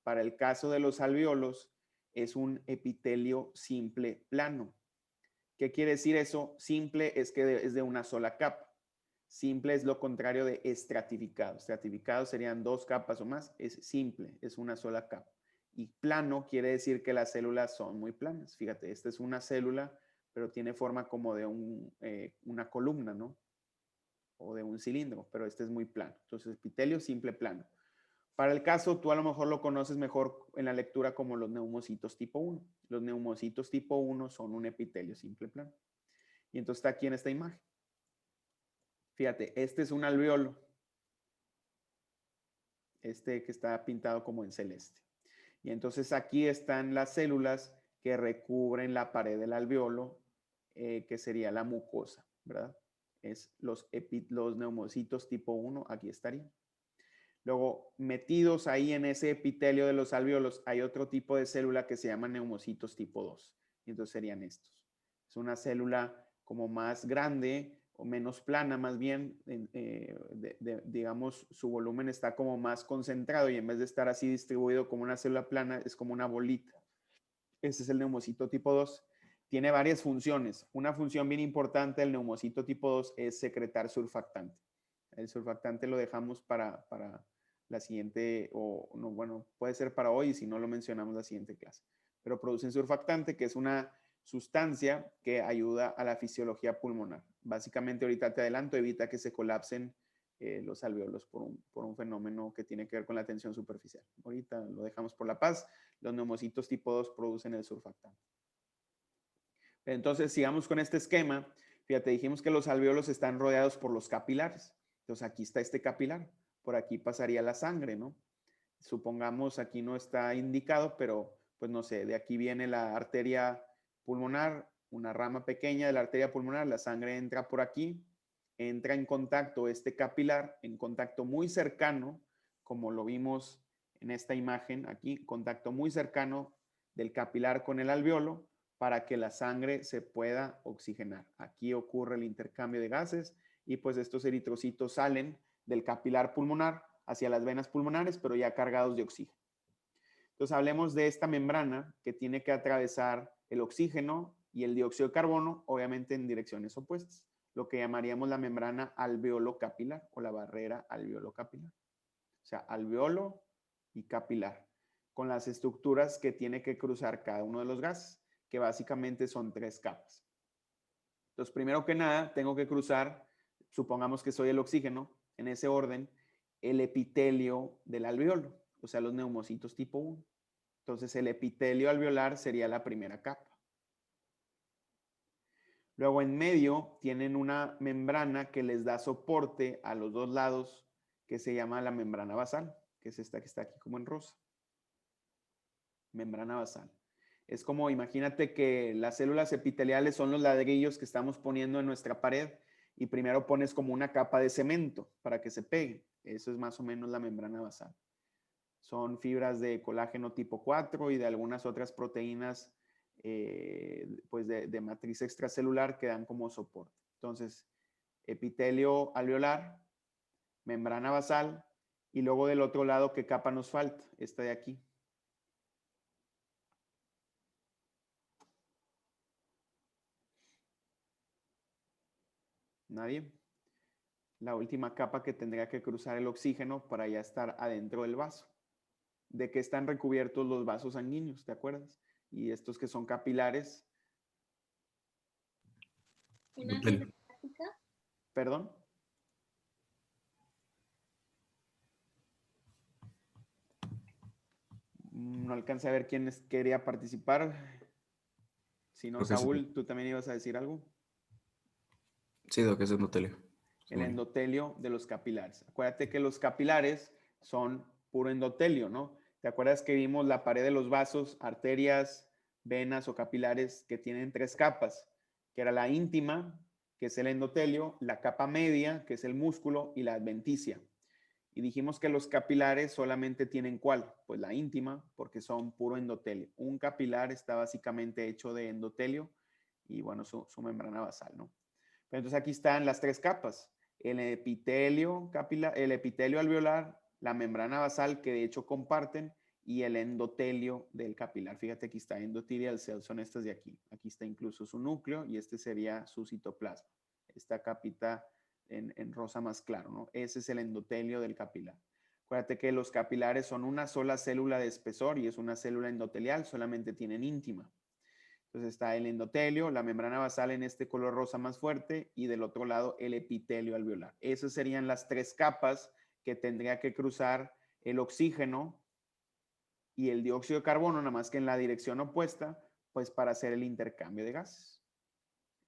para el caso de los alvéolos, es un epitelio simple plano. ¿Qué quiere decir eso? Simple es que es de una sola capa. Simple es lo contrario de estratificado. Estratificado serían 2 capas o más. Es simple, es una sola capa. Y plano quiere decir que las células son muy planas. Fíjate, esta es una célula, pero tiene forma como de una columna, ¿no? O de un cilindro, pero este es muy plano. Entonces, epitelio simple plano. Para el caso, tú a lo mejor lo conoces mejor en la lectura como los neumocitos tipo 1. Los neumocitos tipo 1 son un epitelio simple plano. Y entonces está aquí en esta imagen. Fíjate, este es un alvéolo. Este que está pintado como en celeste. Y entonces aquí están las células que recubren la pared del alvéolo, que sería la mucosa, ¿verdad? Es los neumocitos tipo 1, aquí estarían. Luego, metidos ahí en ese epitelio de los alvéolos, hay otro tipo de célula que se llama neumocitos tipo 2. Y entonces serían estos. Es una célula como más grande o menos plana, más bien, digamos, su volumen está como más concentrado y en vez de estar así distribuido como una célula plana, es como una bolita. Ese es el neumocito tipo 2. Tiene varias funciones. Una función bien importante del neumocito tipo 2 es secretar surfactante. El surfactante lo dejamos para la siguiente, o no, bueno, puede ser para hoy, si no lo mencionamos la siguiente clase. Pero producen surfactante, que es una sustancia que ayuda a la fisiología pulmonar. Básicamente, ahorita te adelanto, evita que se colapsen los alvéolos por un fenómeno que tiene que ver con la tensión superficial. Ahorita lo dejamos por la paz. Los neumocitos tipo 2 producen el surfactante. Entonces, sigamos con este esquema. Fíjate, dijimos que los alvéolos están rodeados por los capilares. Entonces, aquí está este capilar. Por aquí pasaría la sangre, ¿no? Supongamos, aquí no está indicado, pero pues no sé, de aquí viene la arteria pulmonar, una rama pequeña de la arteria pulmonar, la sangre entra por aquí, entra en contacto este capilar, en contacto muy cercano, como lo vimos en esta imagen aquí, contacto muy cercano del capilar con el alvéolo para que la sangre se pueda oxigenar. Aquí ocurre el intercambio de gases y pues estos eritrocitos salen del capilar pulmonar hacia las venas pulmonares, pero ya cargados de oxígeno. Entonces hablemos de esta membrana que tiene que atravesar el oxígeno y el dióxido de carbono, obviamente en direcciones opuestas, lo que llamaríamos la membrana alveolo-capilar o la barrera alveolo-capilar. O sea, alveolo y capilar, con las estructuras que tiene que cruzar cada uno de los gases, que básicamente son 3 capas. Entonces, primero que nada, tengo que cruzar, supongamos que soy el oxígeno, en ese orden, el epitelio del alvéolo, o sea, los neumocitos tipo 1. Entonces, el epitelio alveolar sería la primera capa. Luego, en medio, tienen una membrana que les da soporte a los dos lados, que se llama la membrana basal, que es esta que está aquí como en rosa. Membrana basal. Es como, imagínate que las células epiteliales son los ladrillos que estamos poniendo en nuestra pared y primero pones como una capa de cemento para que se pegue. Eso es más o menos la membrana basal. Son fibras de colágeno tipo 4 y de algunas otras proteínas pues de matriz extracelular que dan como soporte. Entonces, epitelio alveolar, membrana basal y luego del otro lado, ¿qué capa nos falta? Esta de aquí. ¿Nadie? La última capa que tendría que cruzar el oxígeno para ya estar adentro del vaso. ¿De qué están recubiertos los vasos sanguíneos? ¿Te acuerdas? Y estos que son capilares. ¿Una fibra elástica? ¿Perdón? no alcancé a ver quién quería participar. Si no, Creo que sí. Saúl, ¿tú también ibas a decir algo? Sí, Doc, es endotelio. El endotelio de los capilares. Acuérdate que los capilares son puro endotelio, ¿no? ¿Te acuerdas que vimos la pared de los vasos, arterias, venas o capilares que tienen 3 capas? Que era la íntima, que es el endotelio, la capa media, que es el músculo, y la adventicia. Y dijimos que los capilares solamente tienen ¿cuál? Pues la íntima, porque son puro endotelio. Un capilar está básicamente hecho de endotelio y, bueno, su membrana basal, ¿no? Pero entonces aquí están las 3 capas. El epitelio capilar, el epitelio alveolar, la membrana basal, que de hecho comparten, y el endotelio del capilar. Fíjate, aquí está endothelial cells, son estas de aquí. Aquí está incluso su núcleo y este sería su citoplasma. Esta capita en rosa más claro, ¿no? Ese es el endotelio del capilar. Acuérdate que los capilares son una sola célula de espesor y es una célula endotelial, solamente tienen íntima. Entonces está el endotelio, la membrana basal en este color rosa más fuerte y del otro lado el epitelio alveolar. Esas serían las 3 capas que tendría que cruzar el oxígeno y el dióxido de carbono, nada más que en la dirección opuesta, pues para hacer el intercambio de gases.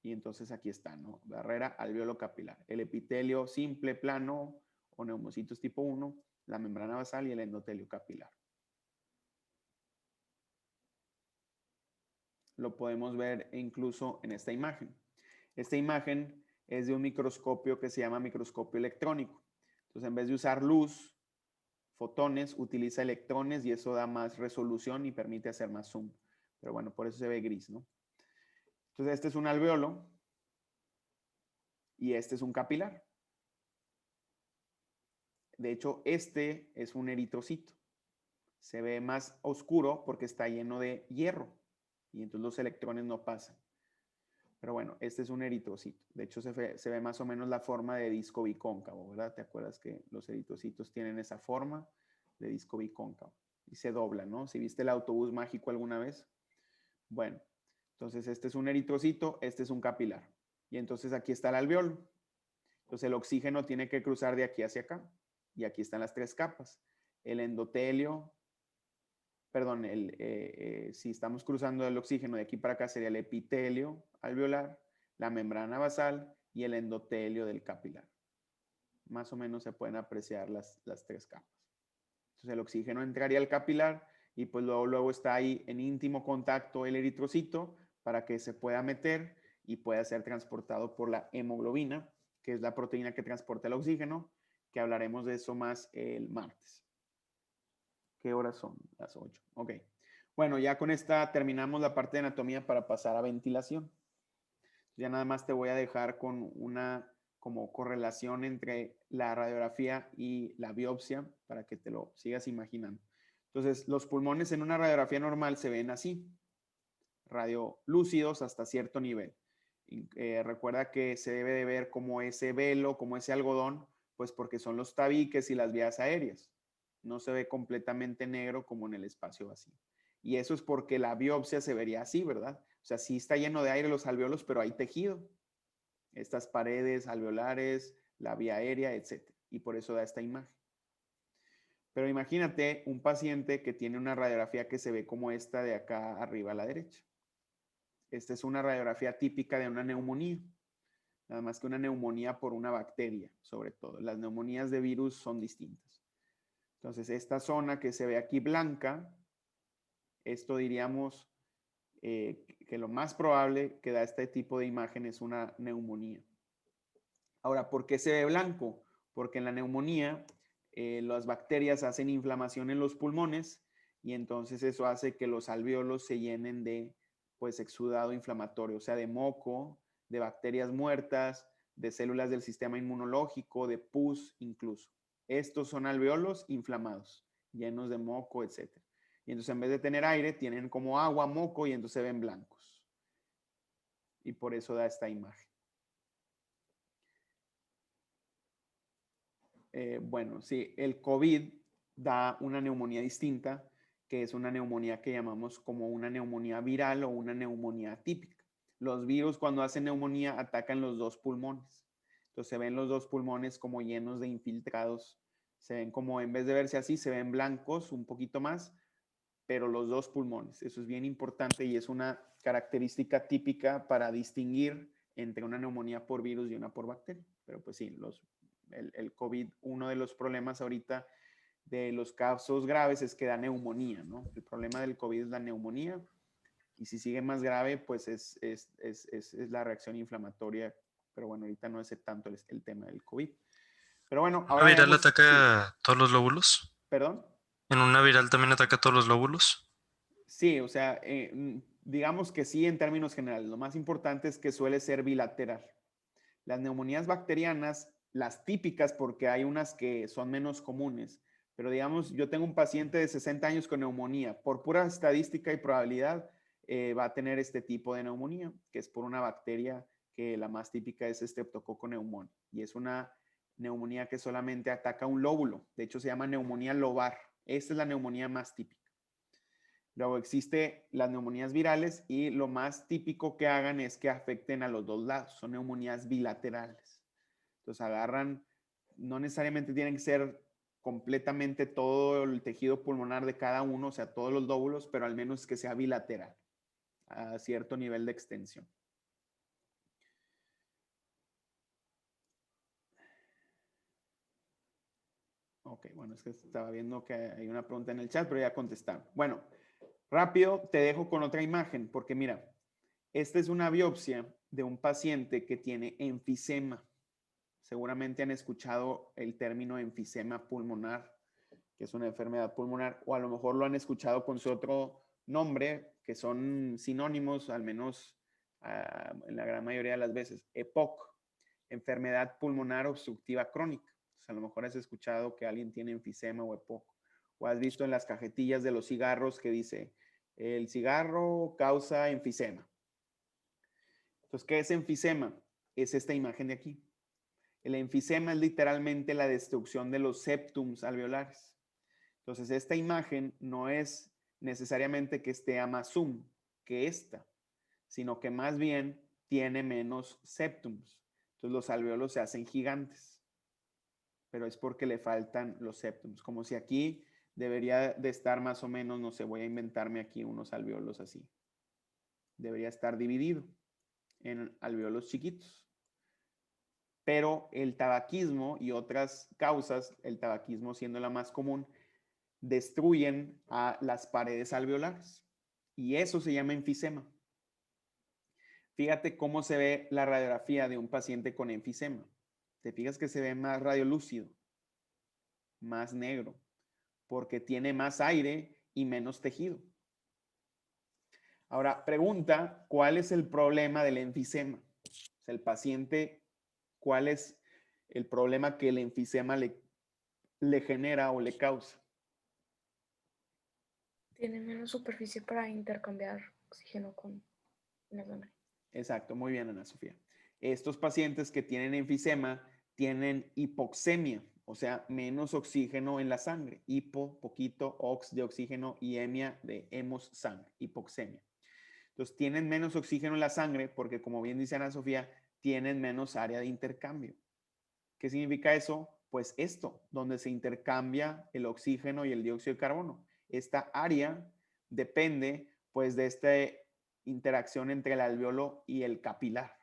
Y entonces aquí está, ¿no? Barrera alveolo capilar. El epitelio simple, plano o neumocitos tipo 1, la membrana basal y el endotelio capilar. Lo podemos ver incluso en esta imagen. Esta imagen es de un microscopio que se llama microscopio electrónico. Entonces, en vez de usar luz, fotones, utiliza electrones y eso da más resolución y permite hacer más zoom. Pero bueno, por eso se ve gris, ¿no? Entonces, este es un alveolo y este es un capilar. De hecho, este es un eritrocito. Se ve más oscuro porque está lleno de hierro y entonces los electrones no pasan. Pero bueno, este es un eritrocito. De hecho, se ve más o menos la forma de disco bicóncavo, ¿verdad? ¿Te acuerdas que los eritrocitos tienen esa forma de disco bicóncavo? Y se doblan, ¿no? Si viste el autobús mágico alguna vez. Bueno, entonces este es un eritrocito, este es un capilar. Y entonces aquí está el alveolo. Entonces el oxígeno tiene que cruzar de aquí hacia acá. Y aquí están las 3 capas. El endotelio, perdón, si estamos cruzando el oxígeno de aquí para acá sería el epitelio alveolar, la membrana basal y el endotelio del capilar. Más o menos se pueden apreciar las 3 capas. Entonces el oxígeno entraría al capilar y pues luego está ahí en íntimo contacto el eritrocito para que se pueda meter y pueda ser transportado por la hemoglobina, que es la proteína que transporta el oxígeno, que hablaremos de eso más el martes. ¿Qué horas son? Las 8. Ok. Bueno, ya con esta terminamos la parte de anatomía para pasar a ventilación. Ya nada más te voy a dejar con una como correlación entre la radiografía y la biopsia para que te lo sigas imaginando. Entonces, los pulmones en una radiografía normal se ven así, radiolúcidos hasta cierto nivel. Recuerda que se debe de ver como ese velo, como ese algodón, pues porque son los tabiques y las vías aéreas. No se ve completamente negro como en el espacio vacío. Y eso es porque la biopsia se vería así, ¿verdad? O sea, sí está lleno de aire los alveolos, pero hay tejido. Estas paredes alveolares, la vía aérea, etc. Y por eso da esta imagen. Pero imagínate un paciente que tiene una radiografía que se ve como esta de acá arriba a la derecha. Esta es una radiografía típica de una neumonía. Nada más que una neumonía por una bacteria, sobre todo. Las neumonías de virus son distintas. Entonces, esta zona que se ve aquí blanca, esto diríamos que lo más probable que da este tipo de imagen es una neumonía. Ahora, ¿por qué se ve blanco? Porque en la neumonía las bacterias hacen inflamación en los pulmones y entonces eso hace que los alvéolos se llenen de pues exudado inflamatorio, o sea, de moco, de bacterias muertas, de células del sistema inmunológico, de pus incluso. Estos son alvéolos inflamados, llenos de moco, etc. Y entonces en vez de tener aire, tienen como agua, moco y entonces se ven blancos. Y por eso da esta imagen. Bueno, sí, el COVID da una neumonía distinta, que es una neumonía que llamamos como una neumonía viral o una neumonía típica. Los virus cuando hacen neumonía atacan los 2 pulmones. Entonces se ven los 2 pulmones como llenos de infiltrados. Se ven como, en vez de verse así, se ven blancos un poquito más, pero los dos pulmones. Eso es bien importante y es una característica típica para distinguir entre una neumonía por virus y una por bacteria. Pero pues sí, el COVID, uno de los problemas ahorita de los casos graves es que da neumonía, ¿no? El problema del COVID es la neumonía y si sigue más grave, pues es la reacción inflamatoria. Pero bueno, ahorita no es tanto el tema del COVID. Pero bueno, ¿Una ahora viral veamos, sí, ataca todos los lóbulos? perdón. ¿En una viral también ataca todos los lóbulos? Sí, o sea, digamos que sí en términos generales. Lo más importante es que suele ser bilateral. Las neumonías bacterianas, las típicas, porque hay unas que son menos comunes, pero digamos, yo tengo un paciente de 60 años con neumonía. Por pura estadística y probabilidad, va a tener este tipo de neumonía, que es por una bacteria que la más típica es Streptococcus pneumoniae. Y es una neumonía que solamente ataca un lóbulo. De hecho, se llama neumonía lobar. Esta es la neumonía más típica. Luego existe las neumonías virales y lo más típico que hagan es que afecten a los dos lados. Son neumonías bilaterales. Entonces agarran, no necesariamente tienen que ser completamente todo el tejido pulmonar de cada uno, o sea, todos los lóbulos, pero al menos que sea bilateral a cierto nivel de extensión. Ok, bueno, es que estaba viendo que hay una pregunta en el chat, pero ya contestaron. Bueno, rápido te dejo con otra imagen, porque mira, esta es una biopsia de un paciente que tiene enfisema. Seguramente han escuchado el término enfisema pulmonar, que es una enfermedad pulmonar, o a lo mejor lo han escuchado con su otro nombre, que son sinónimos, al menos en la gran mayoría de las veces. EPOC, enfermedad pulmonar obstructiva crónica. Entonces, a lo mejor has escuchado que alguien tiene enfisema o EPOC, o has visto en las cajetillas de los cigarros que dice, el cigarro causa enfisema. Entonces, ¿qué es enfisema? Es esta imagen de aquí. El enfisema es literalmente la destrucción de los septums alveolares. Entonces, esta imagen no es necesariamente que esté a más zoom que esta, sino que más bien tiene menos septums. Entonces, los alveolos se hacen gigantes, pero es porque le faltan los septums. Como si aquí debería de estar más o menos, no sé, voy a inventarme aquí unos alveolos así. Debería estar dividido en alveolos chiquitos. Pero el tabaquismo y otras causas, el tabaquismo siendo la más común, destruyen a las paredes alveolares. Y eso se llama enfisema. Fíjate cómo se ve la radiografía de un paciente con enfisema. Te fijas que se ve más radiolúcido, más negro, porque tiene más aire y menos tejido. Ahora, pregunta, ¿cuál es el problema del enfisema? O sea, el paciente, ¿cuál es el problema que el enfisema le genera o le causa? Tiene menos superficie para intercambiar oxígeno con la sangre. Exacto, muy bien, Ana Sofía. Estos pacientes que tienen enfisema tienen hipoxemia, o sea, menos oxígeno en la sangre. Hipo, poquito, ox de oxígeno y emia de hemos, sangre, hipoxemia. Entonces, tienen menos oxígeno en la sangre porque, como bien dice Ana Sofía, tienen menos área de intercambio. ¿Qué significa eso? Pues esto, donde se intercambia el oxígeno y el dióxido de carbono. Esta área depende, pues, de esta interacción entre el alveolo y el capilar.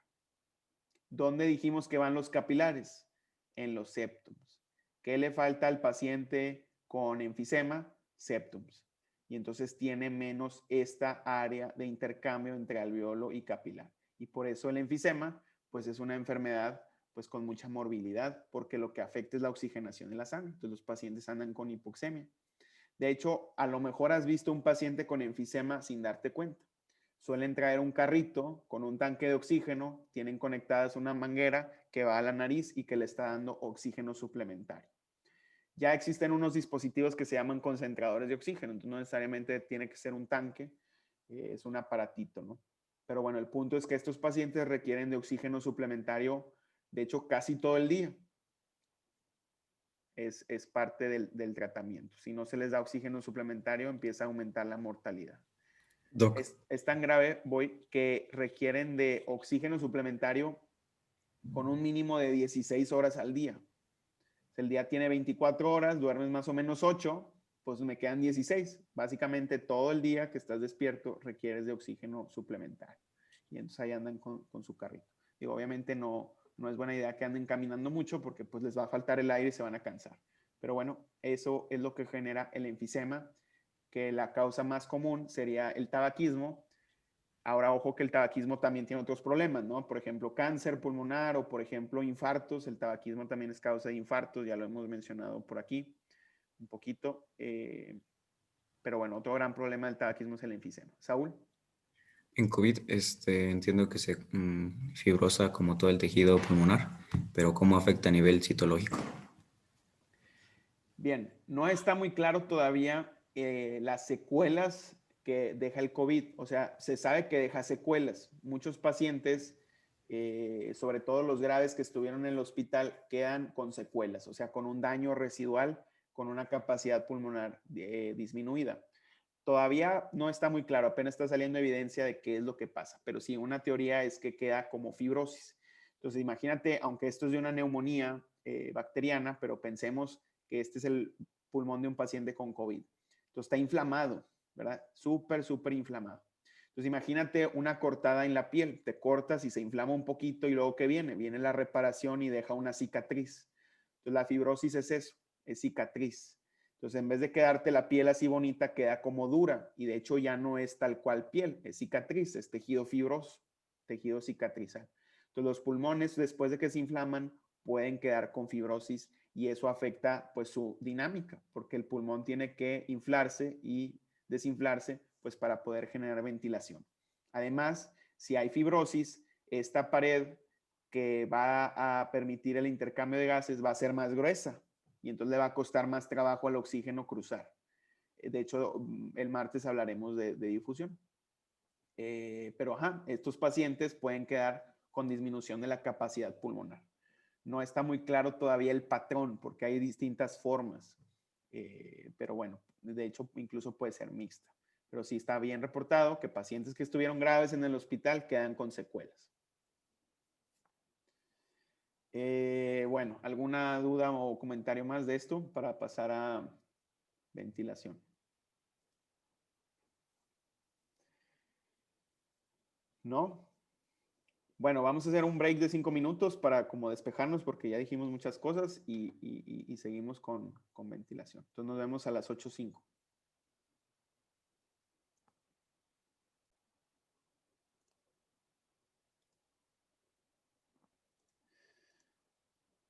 ¿Dónde dijimos que van los capilares? En los septums. ¿Qué le falta al paciente con enfisema? Septums. Y entonces tiene menos esta área de intercambio entre alveolo y capilar. Y por eso el enfisema, pues es una enfermedad pues con mucha morbilidad, porque lo que afecta es la oxigenación de la sangre. Entonces los pacientes andan con hipoxemia. De hecho, a lo mejor has visto un paciente con enfisema sin darte cuenta. Suelen traer un carrito con un tanque de oxígeno, tienen conectadas una manguera que va a la nariz y que le está dando oxígeno suplementario. Ya existen unos dispositivos que se llaman concentradores de oxígeno, entonces no necesariamente tiene que ser un tanque, es un aparatito, ¿no? Pero bueno, el punto es que estos pacientes requieren de oxígeno suplementario, de hecho, casi todo el día. Es parte del tratamiento. Si no se les da oxígeno suplementario, empieza a aumentar la mortalidad. Doc, Es tan grave, que requieren de oxígeno suplementario con un mínimo de 16 horas al día. El día tiene 24 horas, duermes más o menos 8, pues me quedan 16. Básicamente todo el día que estás despierto requieres de oxígeno suplementario. Y entonces ahí andan con su carrito. Digo, obviamente no es buena idea que anden caminando mucho porque pues les va a faltar el aire y se van a cansar. Pero bueno, eso es lo que genera el enfisema, que la causa más común sería el tabaquismo. Ahora, ojo que el tabaquismo también tiene otros problemas, ¿no? Por ejemplo, cáncer pulmonar o, por ejemplo, infartos. El tabaquismo también es causa de infartos, ya lo hemos mencionado por aquí un poquito. Pero bueno, otro gran problema del tabaquismo es el enfisema. Saúl. En COVID, entiendo que se fibrosa como todo el tejido pulmonar, pero ¿cómo afecta a nivel citológico? Bien, no está muy claro todavía las secuelas que deja el COVID. O sea, se sabe que deja secuelas. Muchos pacientes, sobre todo los graves que estuvieron en el hospital, quedan con secuelas, o sea, con un daño residual, con una capacidad pulmonar disminuida. Todavía no está muy claro, apenas está saliendo evidencia de qué es lo que pasa, pero sí, una teoría es que queda como fibrosis. Entonces, imagínate, aunque esto es de una neumonía bacteriana, pero pensemos que este es el pulmón de un paciente con COVID. Entonces, está inflamado, ¿verdad? Súper, súper inflamado. Entonces, imagínate una cortada en la piel, te cortas y se inflama un poquito y luego ¿qué viene? Viene la reparación y deja una cicatriz. Entonces, la fibrosis es eso, es cicatriz. Entonces, en vez de quedarte la piel así bonita, queda como dura y de hecho ya no es tal cual piel, es cicatriz, es tejido fibroso, tejido cicatrizal. Entonces, los pulmones, después de que se inflaman, pueden quedar con fibrosis y eso afecta pues su dinámica, porque el pulmón tiene que inflarse y desinflarse pues para poder generar ventilación. Además, si hay fibrosis, esta pared que va a permitir el intercambio de gases va a ser más gruesa y entonces le va a costar más trabajo al oxígeno cruzar. De hecho, el martes hablaremos de difusión. Pero ajá, estos pacientes pueden quedar con disminución de la capacidad pulmonar. No está muy claro todavía el patrón porque hay distintas formas, pero bueno, de hecho incluso puede ser mixta. Pero sí está bien reportado que pacientes que estuvieron graves en el hospital quedan con secuelas. Bueno, ¿alguna duda o comentario más de esto para pasar a ventilación? ¿No? Bueno, vamos a hacer un break de 5 minutos para como despejarnos porque ya dijimos muchas cosas y seguimos con ventilación. Entonces nos vemos a las 8:05.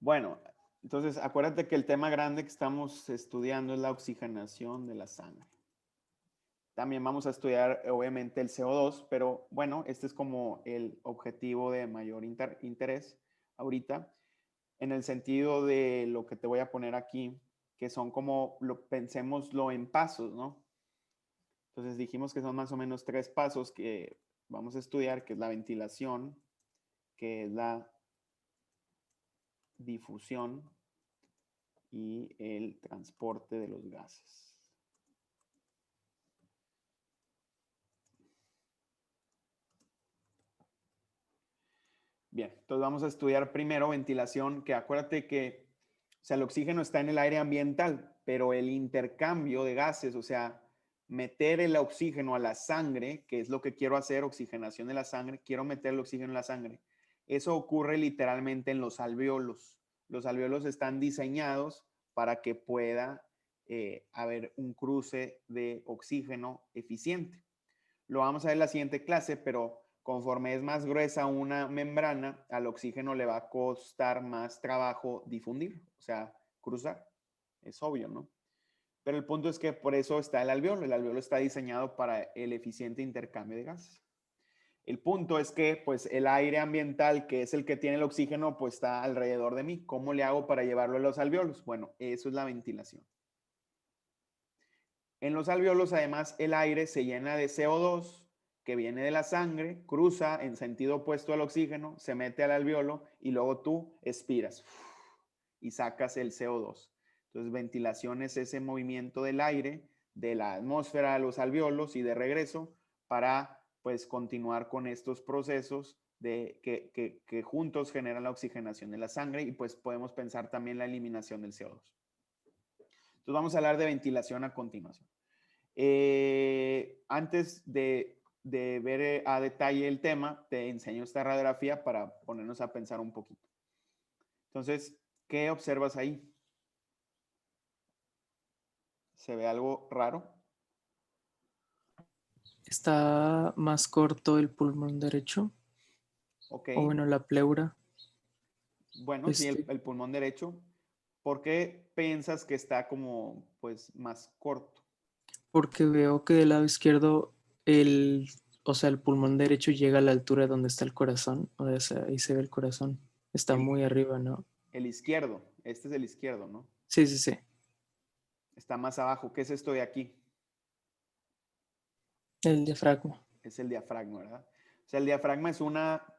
Bueno, entonces acuérdate que el tema grande que estamos estudiando es la oxigenación de la sangre. También vamos a estudiar obviamente el CO2, pero bueno, este es como el objetivo de mayor interés ahorita, en el sentido de lo que te voy a poner aquí, que son como, pensémoslo en pasos, ¿no? Entonces dijimos que son más o menos 3 pasos que vamos a estudiar, que es la ventilación, que es la difusión y el transporte de los gases. Bien, entonces vamos a estudiar primero ventilación, que acuérdate que, o sea, el oxígeno está en el aire ambiental, pero el intercambio de gases, o sea, meter el oxígeno a la sangre, que es lo que quiero hacer, oxigenación de la sangre, quiero meter el oxígeno en la sangre. Eso ocurre literalmente en los alvéolos. Los alvéolos están diseñados para que pueda haber un cruce de oxígeno eficiente. Lo vamos a ver en la siguiente clase, pero conforme es más gruesa una membrana, al oxígeno le va a costar más trabajo difundir, o sea, cruzar. Es obvio, ¿no? Pero el punto es que por eso está el alvéolo. El alvéolo está diseñado para el eficiente intercambio de gases. El punto es que, pues, el aire ambiental, que es el que tiene el oxígeno, pues está alrededor de mí. ¿Cómo le hago para llevarlo a los alvéolos? Bueno, eso es la ventilación. En los alvéolos, además, el aire se llena de CO2 que viene de la sangre, cruza en sentido opuesto al oxígeno, se mete al alvéolo y luego tú expiras y sacas el CO2. Entonces, ventilación es ese movimiento del aire de la atmósfera a los alvéolos y de regreso para, pues, continuar con estos procesos que juntos generan la oxigenación de la sangre y, pues, podemos pensar también la eliminación del CO2. Entonces vamos a hablar de ventilación a continuación. Antes de ver a detalle el tema, te enseño esta radiografía para ponernos a pensar un poquito. Entonces, ¿qué observas ahí? ¿Se ve algo raro? Está más corto el pulmón derecho, Ok. o bueno, la pleura. Bueno, sí, el pulmón derecho. ¿Por qué piensas que está como, pues, más corto? Porque veo que del lado izquierdo o sea, el pulmón derecho llega a la altura donde está el corazón, o sea, ahí se ve el corazón. Está muy arriba, ¿no? El izquierdo. Este es el izquierdo, ¿no? Sí, sí, sí. Está más abajo. ¿Qué es esto de aquí? El diafragma. Es el diafragma, ¿verdad? O sea, el diafragma es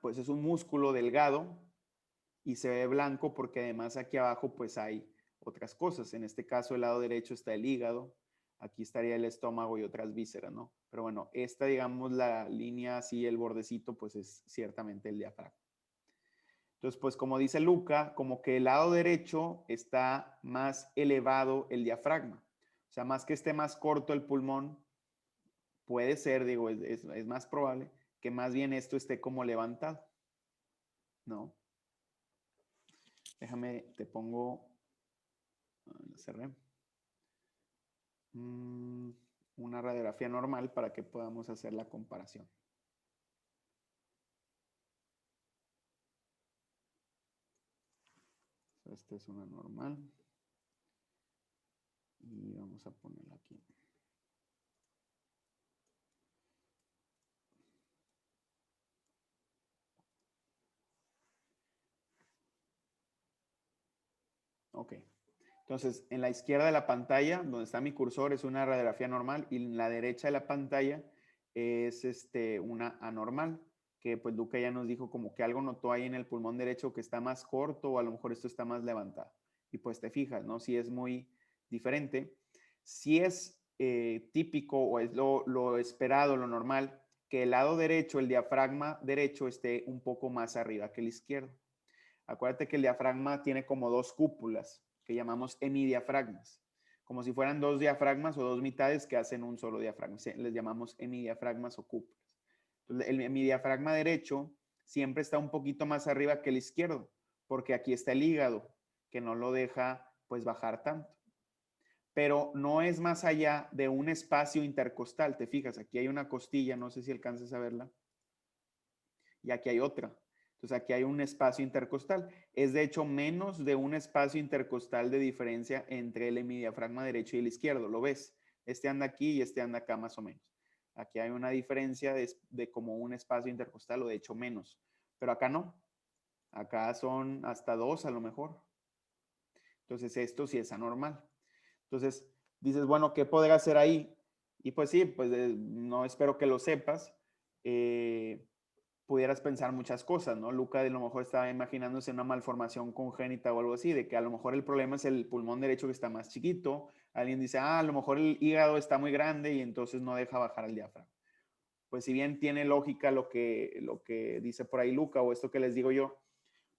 pues es un músculo delgado y se ve blanco porque además aquí abajo pues hay otras cosas. En este caso, el lado derecho está el hígado, aquí estaría el estómago y otras vísceras, ¿no? Pero bueno, esta, digamos, la línea así, el bordecito, pues es ciertamente el diafragma. Entonces, pues como dice Luca, como que el lado derecho está más elevado el diafragma. O sea, más que esté más corto el pulmón, puede ser, digo, es más probable que más bien esto esté como levantado, ¿no? Déjame, te pongo, lo cerré, una radiografía normal para que podamos hacer la comparación. Esta es una normal. Y vamos a ponerla aquí. Ok. Entonces, en la izquierda de la pantalla, donde está mi cursor, es una radiografía normal y en la derecha de la pantalla es una anormal, que pues Luca ya nos dijo como que algo notó ahí en el pulmón derecho que está más corto o a lo mejor esto está más levantado. Y pues te fijas, ¿no? Si es muy diferente. Si es típico o es lo esperado, lo normal, que el lado derecho, el diafragma derecho, esté un poco más arriba que el izquierdo. Acuérdate que el diafragma tiene como dos cúpulas que llamamos hemidiafragmas, como si fueran dos diafragmas o dos mitades que hacen un solo diafragma. Les llamamos hemidiafragmas o cúpulas. Entonces, el hemidiafragma derecho siempre está un poquito más arriba que el izquierdo, porque aquí está el hígado, que no lo deja pues bajar tanto. Pero no es más allá de un espacio intercostal. Te fijas, aquí hay una costilla, no sé si alcanzas a verla, y aquí hay otra. Entonces aquí hay un espacio intercostal. Es de hecho menos de un espacio intercostal de diferencia entre el hemidiafragma derecho y el izquierdo. ¿Lo ves? Este anda aquí y este anda acá más o menos. Aquí hay una diferencia de como un espacio intercostal o de hecho menos. Pero acá no. Acá son hasta 2 a lo mejor. Entonces esto sí es anormal. Entonces dices, bueno, ¿qué podrá hacer ahí? Y pues sí, pues no espero que lo sepas. Pudieras pensar muchas cosas, ¿no? Luca de lo mejor estaba imaginándose una malformación congénita o algo así, de que a lo mejor el problema es el pulmón derecho que está más chiquito. Alguien dice, a lo mejor el hígado está muy grande y entonces no deja bajar el diafragma. Pues si bien tiene lógica lo que dice por ahí Luca o esto que les digo yo,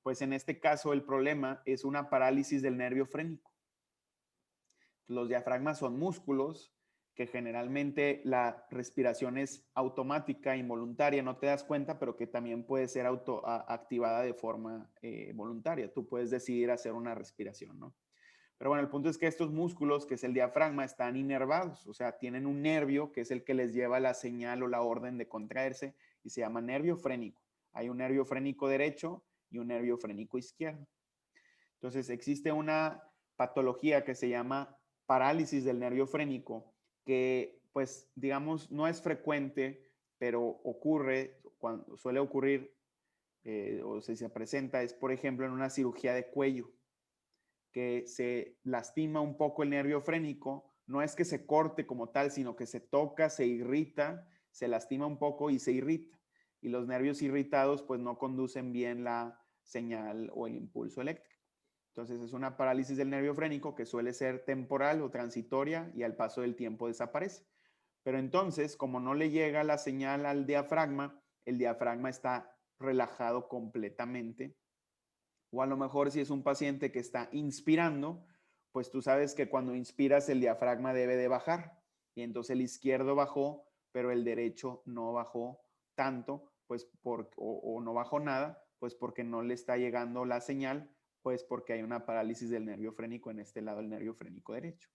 pues en este caso el problema es una parálisis del nervio frénico. Los diafragmas son músculos que generalmente la respiración es automática, involuntaria, no te das cuenta, pero que también puede ser activada de forma voluntaria. Tú puedes decidir hacer una respiración, ¿no? Pero bueno, el punto es que estos músculos, que es el diafragma, están inervados, o sea, tienen un nervio que es el que les lleva la señal o la orden de contraerse y se llama nervio frénico. Hay un nervio frénico derecho y un nervio frénico izquierdo. Entonces, existe una patología que se llama parálisis del nervio frénico, que pues digamos no es frecuente, pero ocurre, suele ocurrir o si se presenta es por ejemplo en una cirugía de cuello, que se lastima un poco el nervio frénico, no es que se corte como tal, sino que se toca, se irrita, se lastima un poco y se irrita. Y los nervios irritados pues no conducen bien la señal o el impulso eléctrico. Entonces es una parálisis del nervio frénico que suele ser temporal o transitoria y al paso del tiempo desaparece. Pero entonces, como no le llega la señal al diafragma, el diafragma está relajado completamente. O a lo mejor si es un paciente que está inspirando, pues tú sabes que cuando inspiras el diafragma debe de bajar. Y entonces el izquierdo bajó, pero el derecho no bajó tanto, pues o no bajó nada, pues porque no le está llegando la señal, pues porque hay una parálisis del nervio frénico en este lado del nervio frénico derecho.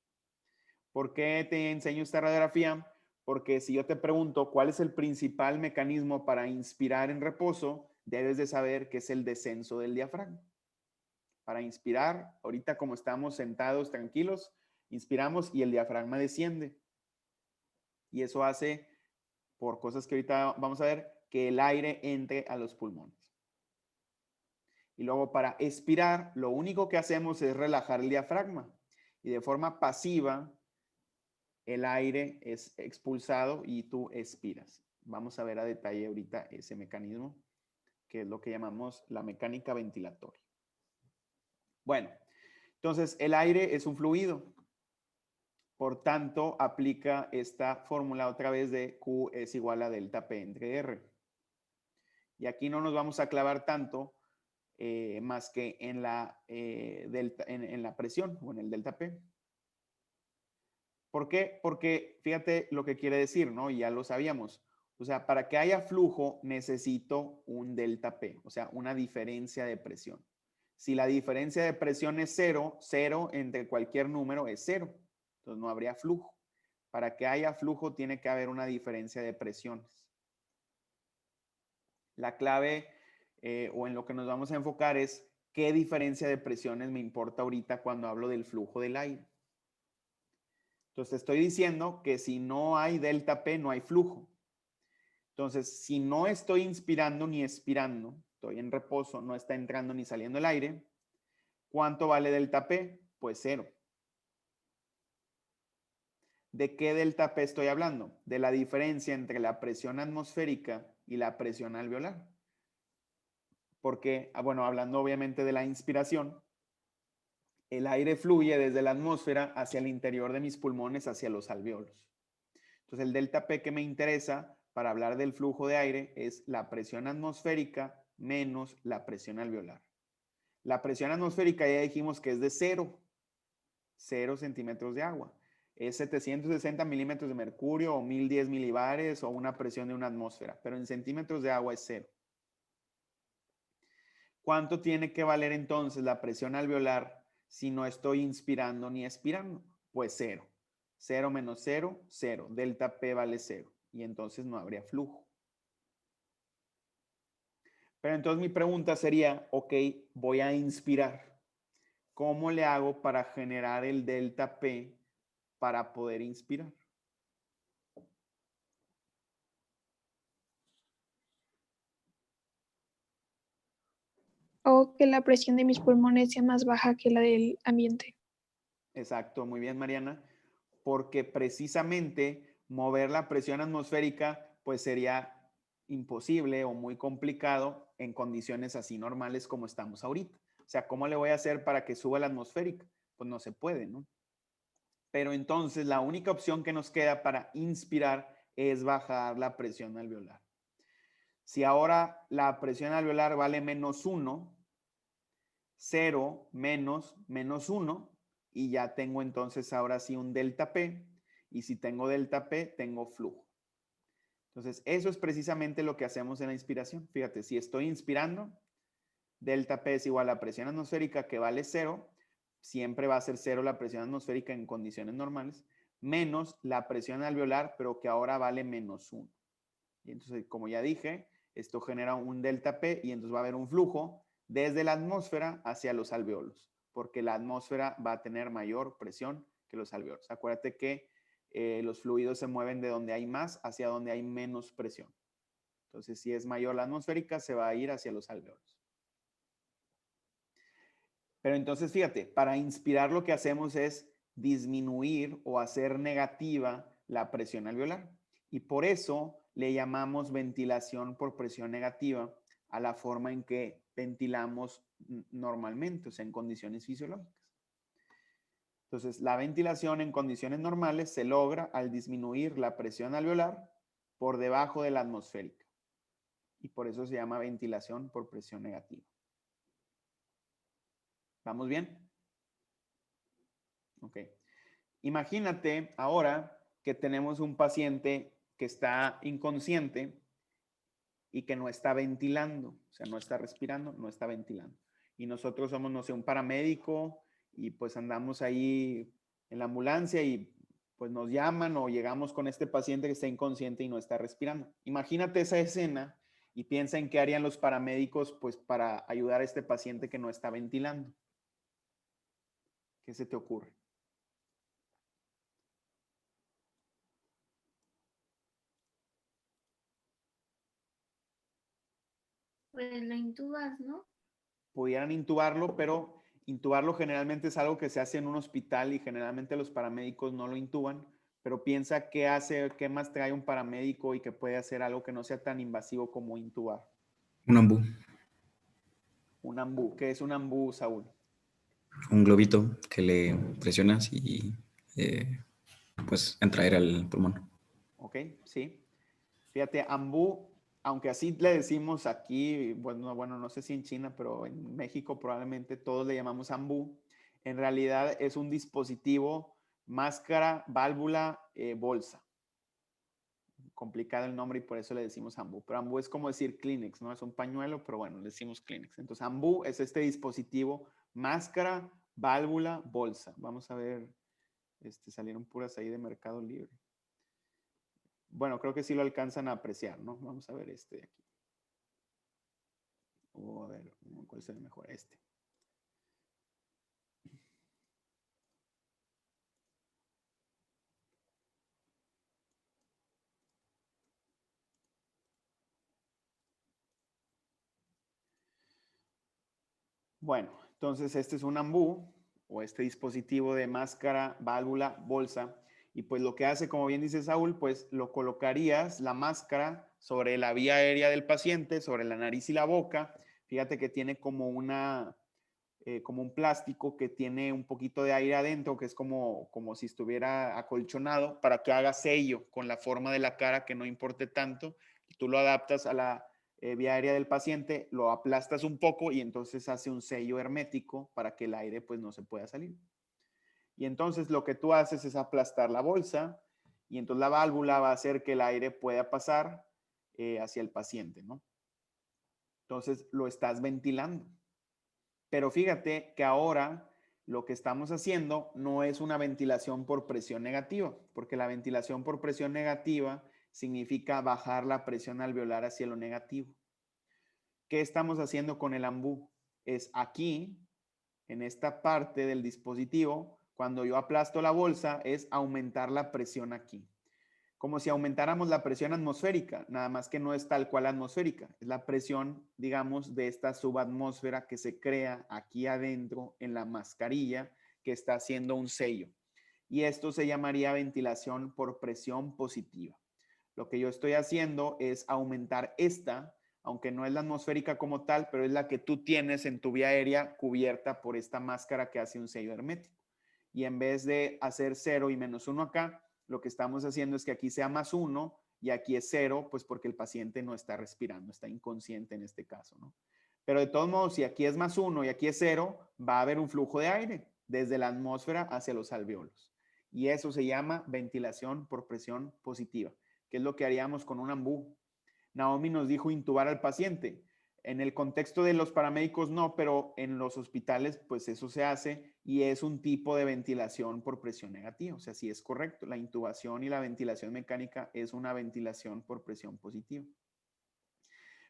¿Por qué te enseño esta radiografía? Porque si yo te pregunto cuál es el principal mecanismo para inspirar en reposo, debes de saber que es el descenso del diafragma. Para inspirar, ahorita como estamos sentados tranquilos, inspiramos y el diafragma desciende. Y eso hace, por cosas que ahorita vamos a ver, que el aire entre a los pulmones. Y luego para expirar, lo único que hacemos es relajar el diafragma. Y de forma pasiva, el aire es expulsado y tú expiras. Vamos a ver a detalle ahorita ese mecanismo, que es lo que llamamos la mecánica ventilatoria. Bueno, entonces el aire es un fluido. Por tanto, aplica esta fórmula otra vez de Q es igual a delta P entre R. Y aquí no nos vamos a clavar tanto más que en la, en la presión o en el delta P. ¿Por qué? Porque fíjate lo que quiere decir, ¿no? Y ya lo sabíamos. O sea, para que haya flujo necesito un delta P, o sea, una diferencia de presión. Si la diferencia de presión es cero, cero entre cualquier número es cero. Entonces no habría flujo. Para que haya flujo tiene que haber una diferencia de presiones. La clave o en lo que nos vamos a enfocar es qué diferencia de presiones me importa ahorita cuando hablo del flujo del aire. Entonces te estoy diciendo que si no hay delta P, no hay flujo. Entonces, si no estoy inspirando ni expirando, estoy en reposo, no está entrando ni saliendo el aire, ¿cuánto vale delta P? Pues cero. ¿De qué delta P estoy hablando? De la diferencia entre la presión atmosférica y la presión alveolar. Porque, bueno, hablando obviamente de la inspiración, el aire fluye desde la atmósfera hacia el interior de mis pulmones, hacia los alveolos. Entonces, el delta P que me interesa para hablar del flujo de aire es la presión atmosférica menos la presión alveolar. La presión atmosférica ya dijimos que es de 0 centímetros de agua. Es 760 milímetros de mercurio o 1010 milibares o una presión de una atmósfera, pero en centímetros de agua es 0. ¿Cuánto tiene que valer entonces la presión alveolar si no estoy inspirando ni expirando? Pues 0. 0 menos 0, 0. Delta P vale 0. Y entonces no habría flujo. Pero entonces mi pregunta sería, ok, voy a inspirar. ¿Cómo le hago para generar el delta P para poder inspirar? O que la presión de mis pulmones sea más baja que la del ambiente. Exacto, muy bien, Mariana. Porque precisamente mover la presión atmosférica pues sería imposible o muy complicado en condiciones así normales como estamos ahorita. O sea, ¿cómo le voy a hacer para que suba la atmosférica? Pues no se puede, ¿no? Pero entonces la única opción que nos queda para inspirar es bajar la presión alveolar. Si ahora la presión alveolar vale menos 1, 0 menos 1, y ya tengo entonces ahora sí un delta P, y si tengo delta P, tengo flujo. Entonces, eso es precisamente lo que hacemos en la inspiración. Fíjate, si estoy inspirando, delta P es igual a presión atmosférica que vale 0, siempre va a ser 0 la presión atmosférica en condiciones normales, menos la presión alveolar, pero que ahora vale menos 1. Y entonces, como ya dije, esto genera un delta P y entonces va a haber un flujo desde la atmósfera hacia los alveolos, porque la atmósfera va a tener mayor presión que los alveolos. Acuérdate que los fluidos se mueven de donde hay más hacia donde hay menos presión. Entonces, si es mayor la atmosférica, se va a ir hacia los alveolos. Pero entonces, fíjate, para inspirar lo que hacemos es disminuir o hacer negativa la presión alveolar. Y por eso le llamamos ventilación por presión negativa a la forma en que ventilamos normalmente, o sea, en condiciones fisiológicas. Entonces, la ventilación en condiciones normales se logra al disminuir la presión alveolar por debajo de la atmosférica. Y por eso se llama ventilación por presión negativa. ¿Vamos bien? Ok. Imagínate ahora que tenemos un paciente que está inconsciente y que no está ventilando, o sea, no está respirando, no está ventilando. Y nosotros somos, no sé, un paramédico y pues andamos ahí en la ambulancia y pues nos llaman o llegamos con este paciente que está inconsciente y no está respirando. Imagínate esa escena y piensa en qué harían los paramédicos pues para ayudar a este paciente que no está ventilando. ¿Qué se te ocurre? Pues lo intubas, ¿no? Pudieran intubarlo, pero intubarlo generalmente es algo que se hace en un hospital y generalmente los paramédicos no lo intuban, pero piensa qué hace, qué más trae un paramédico y que puede hacer algo que no sea tan invasivo como intubar. Un ambú, Un ambú. ¿Qué es un ambú, Saúl? un globito que le presionas y pues entra aire al pulmón. ¿Ok? Sí. Fíjate, ambú, aunque así le decimos aquí, bueno, no sé si en China, pero en México probablemente todos le llamamos ambú. En realidad es un dispositivo, máscara, válvula, bolsa. Complicado el nombre y por eso le decimos ambú. Pero ambú es como decir Kleenex, ¿no? Es un pañuelo, pero bueno, le decimos Kleenex. Entonces, ambú es este dispositivo, máscara, válvula, bolsa. Vamos a ver, salieron puras ahí de Mercado Libre. Bueno, creo que sí lo alcanzan a apreciar, ¿no? Vamos a ver este de aquí. A ver, ¿cuál se ve mejor? Este. Bueno, entonces este es un ambú o este dispositivo de máscara, válvula, bolsa. Y pues lo que hace, como bien dice Saúl, pues lo colocarías la máscara sobre la vía aérea del paciente, sobre la nariz y la boca. Fíjate que tiene como como un plástico que tiene un poquito de aire adentro, que es como si estuviera acolchonado para que haga sello con la forma de la cara que no importe tanto. Tú lo adaptas a la vía aérea del paciente, lo aplastas un poco y entonces hace un sello hermético para que el aire pues no se pueda salir. Y entonces lo que tú haces es aplastar la bolsa y entonces la válvula va a hacer que el aire pueda pasar hacia el paciente, ¿no? Entonces lo estás ventilando. Pero fíjate que ahora lo que estamos haciendo no es una ventilación por presión negativa, porque la ventilación por presión negativa significa bajar la presión alveolar hacia lo negativo. ¿Qué estamos haciendo con el ambú? Es aquí, en esta parte del dispositivo, cuando yo aplasto la bolsa, es aumentar la presión aquí. Como si aumentáramos la presión atmosférica, nada más que no es tal cual atmosférica, es la presión, digamos, de esta subatmósfera que se crea aquí adentro en la mascarilla que está haciendo un sello. Y esto se llamaría ventilación por presión positiva. Lo que yo estoy haciendo es aumentar esta, aunque no es la atmosférica como tal, pero es la que tú tienes en tu vía aérea cubierta por esta máscara que hace un sello hermético. Y en vez de hacer 0 y -1 acá, lo que estamos haciendo es que aquí sea +1 y aquí es 0, pues porque el paciente no está respirando, está inconsciente en este caso, ¿no? Pero de todos modos, si aquí es +1 y aquí es 0, va a haber un flujo de aire desde la atmósfera hacia los alvéolos. Y eso se llama ventilación por presión positiva, que es lo que haríamos con un ambú. Naomi nos dijo intubar al paciente. En el contexto de los paramédicos no, pero en los hospitales pues eso se hace y es un tipo de ventilación por presión negativa. O sea, sí es correcto. La intubación y la ventilación mecánica es una ventilación por presión positiva.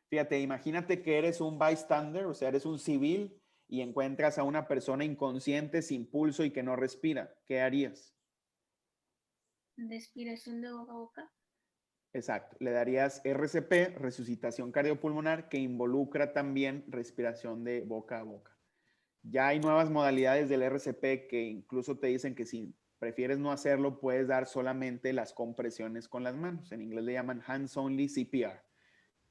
Fíjate, imagínate que eres un bystander, o sea, eres un civil y encuentras a una persona inconsciente, sin pulso y que no respira. ¿Qué harías? Respiración de boca a boca. Exacto, le darías RCP, resucitación cardiopulmonar, que involucra también respiración de boca a boca. Ya hay nuevas modalidades del RCP que incluso te dicen que si prefieres no hacerlo, puedes dar solamente las compresiones con las manos. En inglés le llaman hands only CPR.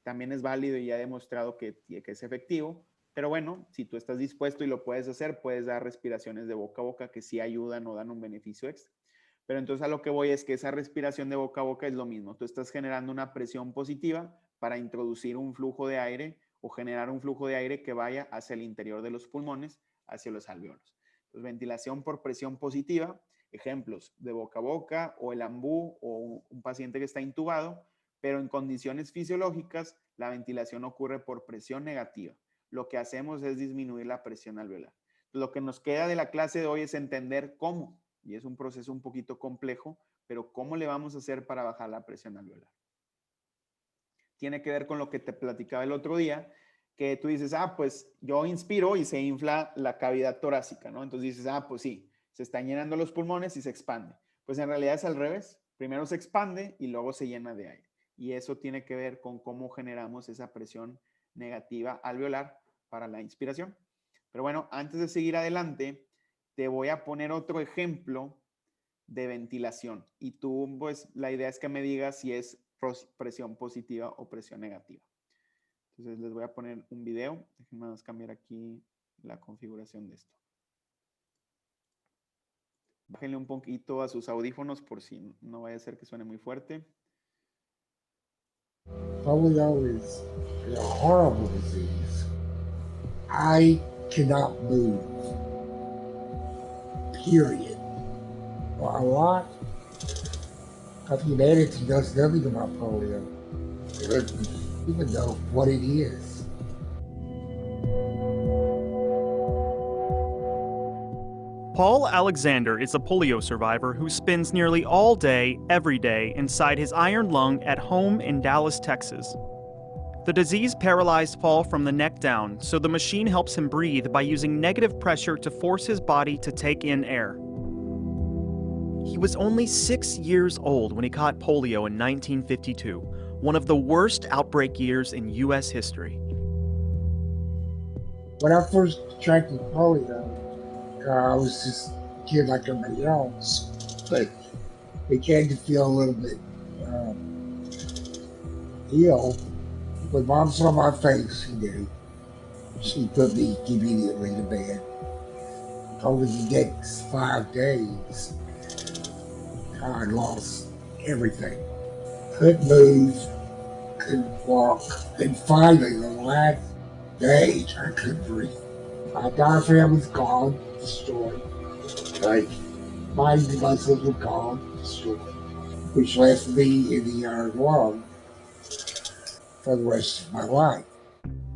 También es válido y ya he demostrado que es efectivo. Pero bueno, si tú estás dispuesto y lo puedes hacer, puedes dar respiraciones de boca a boca que sí ayudan o dan un beneficio extra. Pero entonces a lo que voy es que esa respiración de boca a boca es lo mismo. Tú estás generando una presión positiva para introducir un flujo de aire o generar un flujo de aire que vaya hacia el interior de los pulmones, hacia los alvéolos. Entonces, ventilación por presión positiva, ejemplos de boca a boca o el ambú o un paciente que está intubado, pero en condiciones fisiológicas la ventilación ocurre por presión negativa. Lo que hacemos es disminuir la presión alveolar. Lo que nos queda de la clase de hoy es entender cómo, y es un proceso un poquito complejo, pero cómo le vamos a hacer para bajar la presión alveolar. Tiene que ver con lo que te platicaba el otro día, que tú dices, pues yo inspiro y se infla la cavidad torácica, ¿no? Entonces dices, pues sí, se están llenando los pulmones y se expande. Pues en realidad es al revés. Primero se expande y luego se llena de aire. Y eso tiene que ver con cómo generamos esa presión negativa alveolar para la inspiración. Pero bueno, antes de seguir adelante, te voy a poner otro ejemplo de ventilación. Y tú, pues, la idea es que me digas si es presión positiva o presión negativa. Entonces les voy a poner un video. Déjenme más cambiar aquí la configuración de esto. Bájenle un poquito a sus audífonos por si no vaya a ser que suene muy fuerte. Polio is a horrible disease. I cannot move. Period. Well, a lot of humanity knows nothing about polio. They don't even know what it is. Paul Alexander is a polio survivor who spends nearly all day, every day, inside his iron lung at home in Dallas, Texas. The disease paralyzed Paul from the neck down, so the machine helps him breathe by using negative pressure to force his body to take in air. He was only 6 years old when he caught polio in 1952, one of the worst outbreak years in U.S. history. When I first contracted polio, I was just a kid like everybody else, but began to feel a little bit ill. When Mom saw my face, she knew. She put me immediately to bed. Over the next 5 days, I lost everything. Couldn't move, couldn't walk, and finally, the last day, I couldn't breathe. My diaphragm was gone, destroyed. Like, my muscles were gone, destroyed. Which left me in the iron lung for the rest of my life.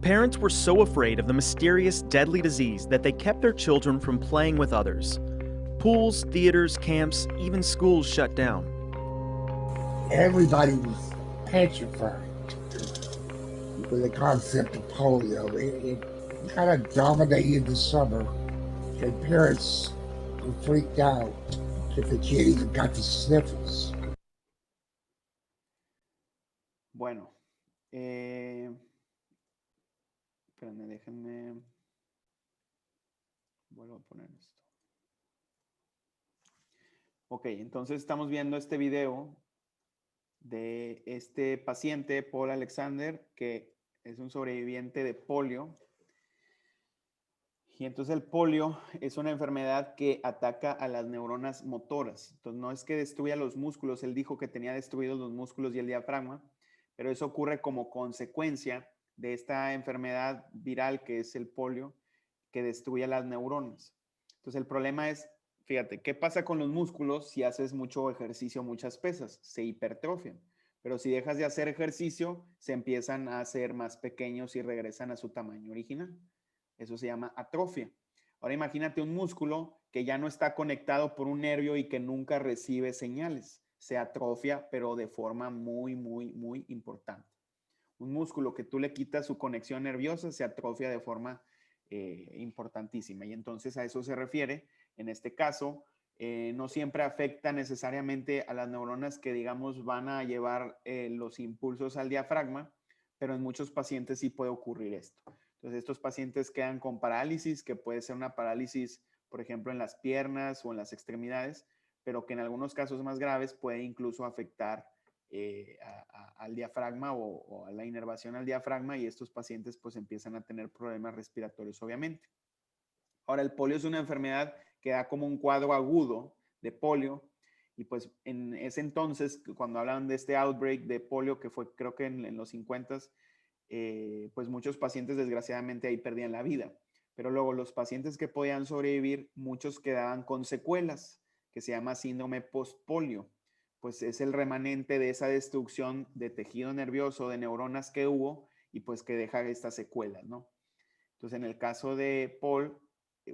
Parents were so afraid of the mysterious, deadly disease that they kept their children from playing with others. Pools, theaters, camps, even schools shut down. Everybody was petrified with the concept of polio. It kind of dominated the summer, and parents were freaked out if the kid even got the sniffles. Bueno, espérenme, déjenme. Vuelvo a poner esto. Ok, entonces estamos viendo este video de este paciente, Paul Alexander, que es un sobreviviente de polio. Y entonces el polio es una enfermedad que ataca a las neuronas motoras. Entonces no es que destruya los músculos, él dijo que tenía destruidos los músculos y el diafragma, pero eso ocurre como consecuencia de esta enfermedad viral que es el polio, que destruye las neuronas. Entonces el problema es, fíjate, ¿qué pasa con los músculos si haces mucho ejercicio, muchas pesas? Se hipertrofian. Pero si dejas de hacer ejercicio, se empiezan a hacer más pequeños y regresan a su tamaño original. Eso se llama atrofia. Ahora imagínate un músculo que ya no está conectado por un nervio y que nunca recibe señales. Se atrofia, pero de forma muy, muy, muy importante. Un músculo que tú le quitas su conexión nerviosa se atrofia de forma importantísima. Y entonces a eso se refiere. En este caso, no siempre afecta necesariamente a las neuronas que, digamos, van a llevar los impulsos al diafragma, pero en muchos pacientes sí puede ocurrir esto. Entonces, estos pacientes quedan con parálisis, que puede ser una parálisis, por ejemplo, en las piernas o en las extremidades, pero que en algunos casos más graves puede incluso afectar al diafragma o a la inervación al diafragma, y estos pacientes pues empiezan a tener problemas respiratorios, obviamente. Ahora, el polio es una enfermedad que da como un cuadro agudo de polio, y pues en ese entonces, cuando hablan de este outbreak de polio, que fue creo que en los 50s, pues muchos pacientes desgraciadamente ahí perdían la vida. Pero luego los pacientes que podían sobrevivir, muchos quedaban con secuelas, que se llama síndrome postpolio. Pues es el remanente de esa destrucción de tejido nervioso, de neuronas que hubo y pues que deja estas secuelas, ¿no? Entonces, en el caso de Paul,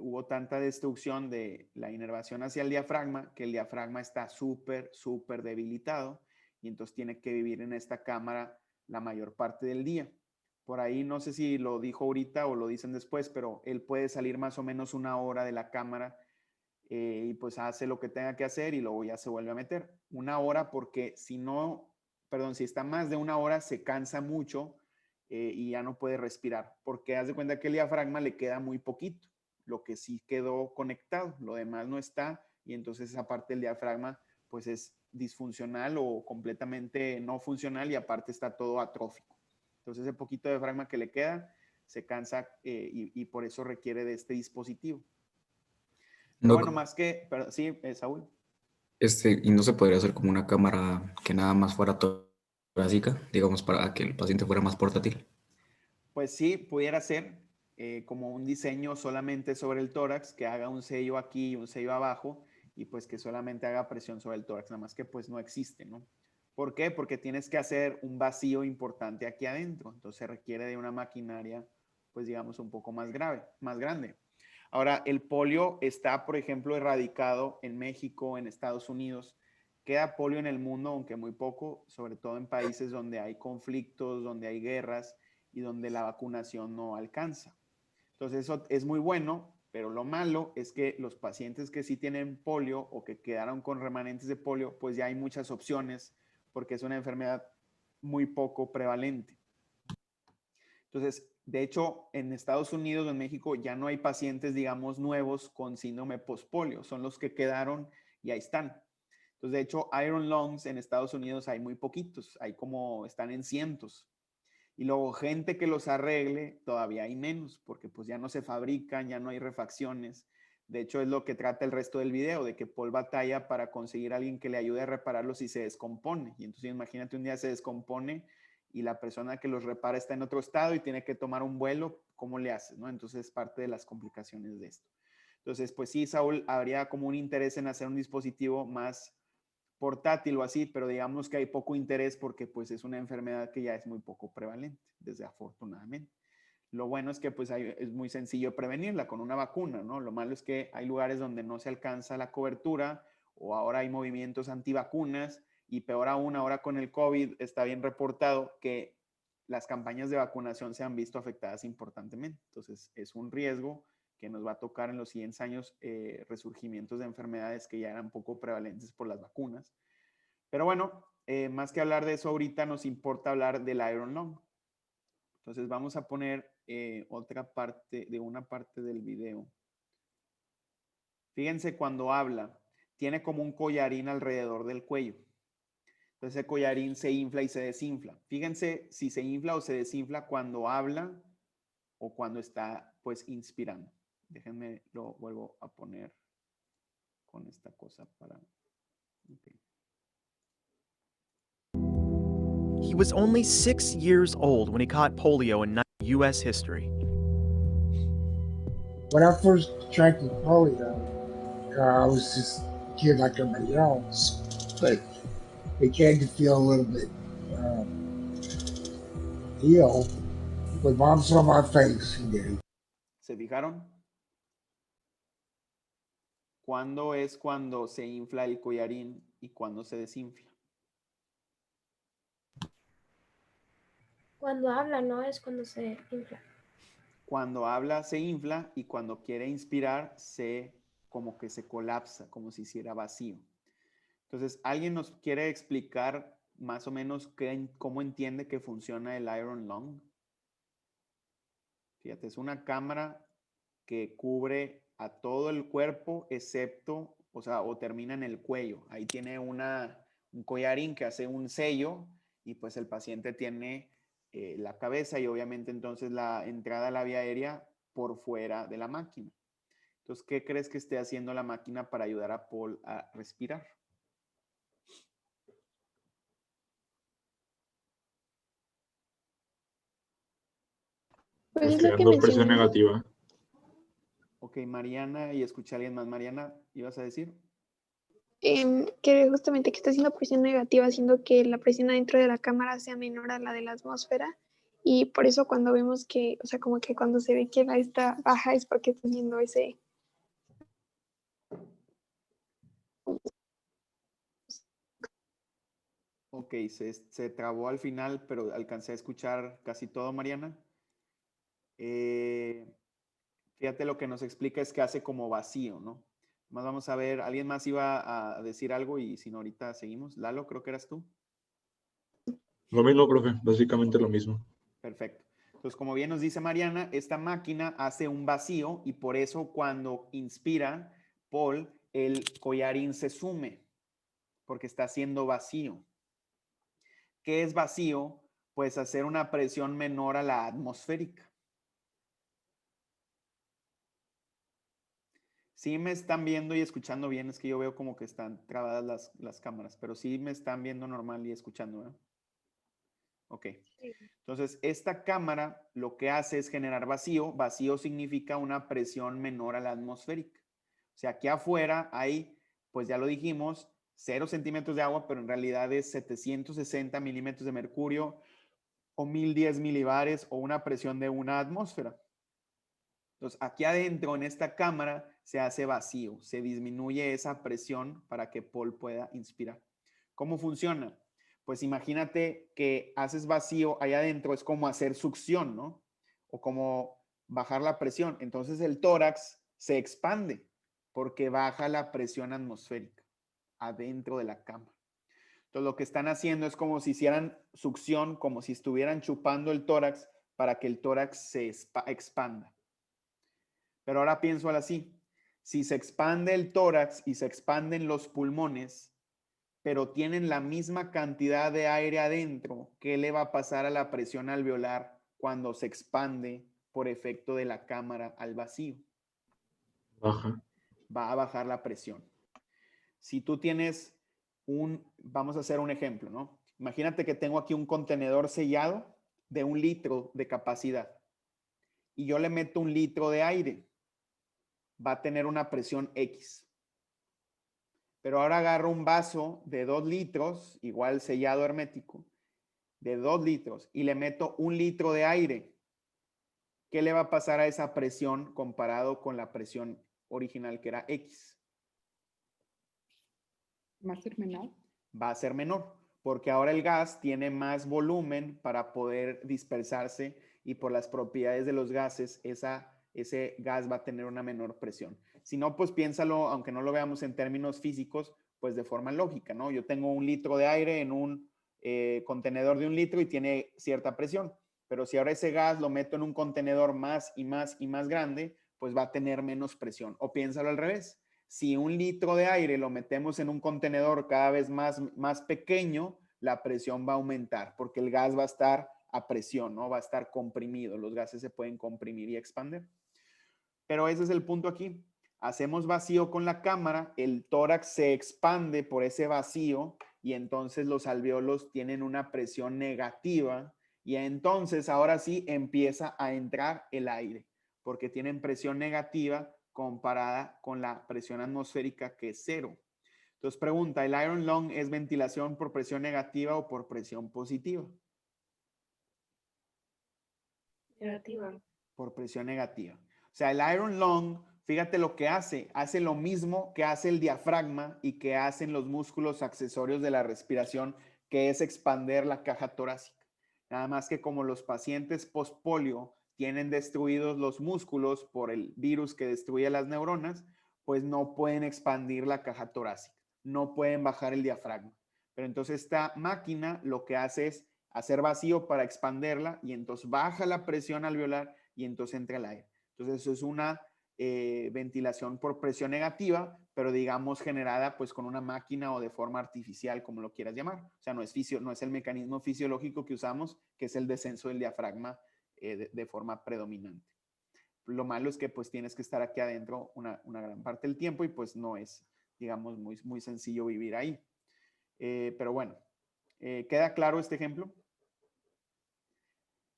hubo tanta destrucción de la inervación hacia el diafragma que el diafragma está súper, súper debilitado y entonces tiene que vivir en esta cámara la mayor parte del día. Por ahí no sé si lo dijo ahorita o lo dicen después, pero él puede salir más o menos 1 hora de la cámara y pues hace lo que tenga que hacer y luego ya se vuelve a meter. 1 hora porque si no, perdón, si está más de 1 hora se cansa mucho y ya no puede respirar, porque haz de cuenta que el diafragma le queda muy poquito, lo que sí quedó conectado, lo demás no está y entonces esa parte del diafragma pues es disfuncional o completamente no funcional y aparte está todo atrófico. Entonces ese poquito de diafragma que le queda se cansa y por eso requiere de este dispositivo. Pero Doc, bueno, más que, pero, sí, Saúl. y no se podría hacer como una cámara que nada más fuera torácica, digamos, para que el paciente fuera más portátil. Pues sí, pudiera ser como un diseño solamente sobre el tórax, que haga un sello aquí y un sello abajo, y pues que solamente haga presión sobre el tórax, nada más que pues no existe, ¿no? ¿Por qué? Porque tienes que hacer un vacío importante aquí adentro, entonces requiere de una maquinaria, pues digamos, un poco más grave, más grande. Ahora, el polio está, por ejemplo, erradicado en México, en Estados Unidos. Queda polio en el mundo, aunque muy poco, sobre todo en países donde hay conflictos, donde hay guerras y donde la vacunación no alcanza. Entonces, eso es muy bueno, pero lo malo es que los pacientes que sí tienen polio o que quedaron con remanentes de polio, pues ya hay muchas opciones porque es una enfermedad muy poco prevalente. Entonces, de hecho, en Estados Unidos o en México ya no hay pacientes, digamos, nuevos con síndrome postpolio, son los que quedaron y ahí están. Entonces, de hecho, Iron Lungs en Estados Unidos hay muy poquitos, hay como, están en cientos. Y luego gente que los arregle, todavía hay menos, porque pues ya no se fabrican, ya no hay refacciones. De hecho, es lo que trata el resto del video, de que Paul batalla para conseguir a alguien que le ayude a repararlo si se descompone. Y entonces imagínate un día se descompone y la persona que los repara está en otro estado y tiene que tomar un vuelo, ¿cómo le haces? ¿No? Entonces es parte de las complicaciones de esto. Entonces, pues sí, Saúl, habría como un interés en hacer un dispositivo más portátil o así, pero digamos que hay poco interés porque pues es una enfermedad que ya es muy poco prevalente, desafortunadamente. Lo bueno es que pues es muy sencillo prevenirla con una vacuna, ¿no? Lo malo es que hay lugares donde no se alcanza la cobertura o ahora hay movimientos antivacunas y peor aún ahora con el COVID está bien reportado que las campañas de vacunación se han visto afectadas importantemente. Entonces es un riesgo que nos va a tocar en los siguientes años resurgimientos de enfermedades que ya eran poco prevalentes por las vacunas. Pero bueno, más que hablar de eso ahorita, nos importa hablar del Iron Lung. Entonces vamos a poner otra parte de una parte del video. Fíjense cuando habla, tiene como un collarín alrededor del cuello. Entonces ese collarín se infla y se desinfla. Fíjense si se infla o se desinfla cuando habla o cuando está pues inspirando. Déjenme lo vuelvo a poner con esta cosa para... Okay. He was only 6 years old when he caught polio in U.S. history. When I first contracted polio, I was just a kid like everybody else, but began to feel a little bit ill with bumps on my face. ¿Se fijaron? ¿Cuándo es cuando se infla el collarín y cuándo se desinfla? Cuando habla, ¿no? Es cuando se infla. Cuando habla se infla y cuando quiere inspirar se como que se colapsa, como si hiciera vacío. Entonces, ¿alguien nos quiere explicar más o menos cómo entiende que funciona el Iron Lung? Fíjate, es una cámara que cubre a todo el cuerpo excepto, o sea, o termina en el cuello. Ahí tiene un collarín que hace un sello y pues el paciente tiene la cabeza y obviamente entonces la entrada a la vía aérea por fuera de la máquina. Entonces, ¿qué crees que esté haciendo la máquina para ayudar a Paul a respirar? Pues es lo que Creando presión mencioné. negativa. Ok, Mariana, y escuché a alguien más. Mariana, ¿ibas a decir? Que justamente que está haciendo presión negativa, haciendo que la presión adentro de la cámara sea menor a la de la atmósfera. Y por eso cuando vemos que, o sea, como que cuando se ve que la está baja es porque está haciendo ese... Ok, se trabó al final, pero alcancé a escuchar casi todo, Mariana. Fíjate, lo que nos explica es que hace como vacío, ¿no? Más vamos a ver, ¿alguien más iba a decir algo? Y si no, ahorita seguimos. Lalo, creo que eras tú. Lo mismo, profe, básicamente lo mismo. Perfecto. Entonces, como bien nos dice Mariana, esta máquina hace un vacío y por eso cuando inspira Paul, el collarín se sume, porque está haciendo vacío. ¿Qué es vacío? Pues hacer una presión menor a la atmosférica. Sí me están viendo y escuchando bien, es que yo veo como que están trabadas las cámaras, pero sí me están viendo normal y escuchando, ¿verdad? Ok. Entonces, esta cámara lo que hace es generar vacío. Vacío significa una presión menor a la atmosférica. O sea, aquí afuera hay, pues ya lo dijimos, 0 centímetros de agua, pero en realidad es 760 milímetros de mercurio o 1010 milibares o una presión de una atmósfera. Entonces, aquí adentro en esta cámara se hace vacío, se disminuye esa presión para que Paul pueda inspirar. ¿Cómo funciona? Pues imagínate que haces vacío allá adentro, es como hacer succión, ¿no? O como bajar la presión. Entonces el tórax se expande porque baja la presión atmosférica adentro de la cámara. Entonces lo que están haciendo es como si hicieran succión, como si estuvieran chupando el tórax para que el tórax se expanda. Pero ahora pienso así, si se expande el tórax y se expanden los pulmones, pero tienen la misma cantidad de aire adentro, ¿qué le va a pasar a la presión alveolar cuando se expande por efecto de la cámara al vacío? Baja. Va a bajar la presión. Si tú tienes vamos a hacer un ejemplo, ¿no? Imagínate que tengo aquí un contenedor sellado de 1 litro de capacidad y yo le meto 1 litro de aire. Va a tener una presión X. Pero ahora agarro un vaso de 2 litros, igual sellado hermético, de 2 litros y le meto 1 litro de aire. ¿Qué le va a pasar a esa presión comparado con la presión original que era X? ¿Va a ser menor? Va a ser menor, porque ahora el gas tiene más volumen para poder dispersarse y por las propiedades de los gases, ese gas va a tener una menor presión. Si no, pues piénsalo, aunque no lo veamos en términos físicos, pues de forma lógica, ¿no? Yo tengo 1 litro de aire en un contenedor de 1 litro y tiene cierta presión, pero si ahora ese gas lo meto en un contenedor más y más y más grande, pues va a tener menos presión. O piénsalo al revés. Si 1 litro de aire lo metemos en un contenedor cada vez más pequeño, la presión va a aumentar porque el gas va a estar a presión, ¿no? Va a estar comprimido. Los gases se pueden comprimir y expandir. Pero ese es el punto aquí. Hacemos vacío con la cámara, el tórax se expande por ese vacío y entonces los alvéolos tienen una presión negativa y entonces ahora sí empieza a entrar el aire porque tienen presión negativa comparada con la presión atmosférica que es 0. Entonces pregunta, ¿el iron lung es ventilación por presión negativa o por presión positiva? Negativa. Por presión negativa. O sea, el iron lung, fíjate lo que hace lo mismo que hace el diafragma y que hacen los músculos accesorios de la respiración, que es expander la caja torácica. Nada más que como los pacientes postpolio tienen destruidos los músculos por el virus que destruye las neuronas, pues no pueden expandir la caja torácica, no pueden bajar el diafragma. Pero entonces esta máquina lo que hace es hacer vacío para expanderla y entonces baja la presión alveolar y entonces entra el aire. Entonces eso es una ventilación por presión negativa, pero digamos generada pues con una máquina o de forma artificial, como lo quieras llamar. O sea, no es el mecanismo fisiológico que usamos, que es el descenso del diafragma de forma predominante. Lo malo es que pues tienes que estar aquí adentro una gran parte del tiempo y pues no es, digamos, muy sencillo vivir ahí. Pero bueno, ¿queda claro este ejemplo?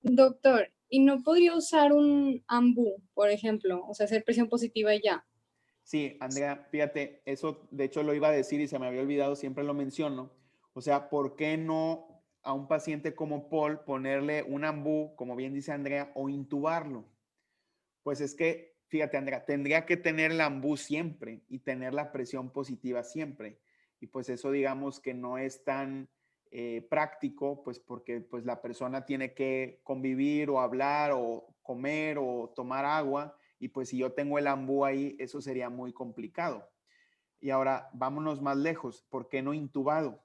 Doctor, Y no podría usar un AMBU, por ejemplo, o sea, hacer presión positiva y ya. Sí, Andrea, fíjate, eso de hecho lo iba a decir y se me había olvidado, siempre lo menciono. O sea, ¿por qué no a un paciente como Paul ponerle un AMBU, como bien dice Andrea, o intubarlo? Pues es que, fíjate, Andrea, tendría que tener el AMBU siempre y tener la presión positiva siempre. Y pues eso digamos que no es tan práctico, pues porque pues la persona tiene que convivir o hablar o comer o tomar agua. Y pues si yo tengo el AMBU ahí, eso sería muy complicado. Y ahora vámonos más lejos. ¿Por qué no intubado?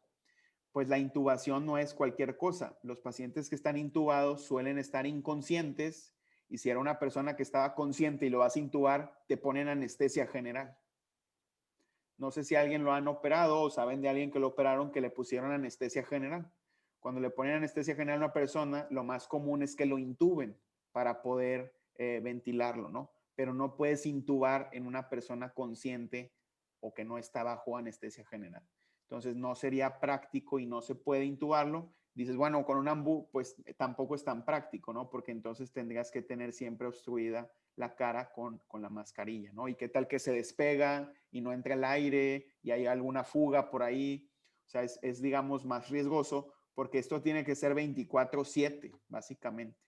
Pues la intubación no es cualquier cosa. Los pacientes que están intubados suelen estar inconscientes y si era una persona que estaba consciente y lo vas a intubar, te ponen anestesia general. No sé si alguien lo han operado o saben de alguien que lo operaron que le pusieron anestesia general. Cuando le ponen anestesia general a una persona, lo más común es que lo intuben para poder ventilarlo, ¿no? Pero no puedes intubar en una persona consciente o que no está bajo anestesia general. Entonces no sería práctico y no se puede intubarlo. Dices, bueno, con un AMBU pues tampoco es tan práctico, ¿no? Porque entonces tendrías que tener siempre obstruida la cara con la mascarilla, ¿no? Y qué tal que se despega y no entra el aire y hay alguna fuga por ahí. O sea, es digamos, más riesgoso porque esto tiene que ser 24/7, básicamente.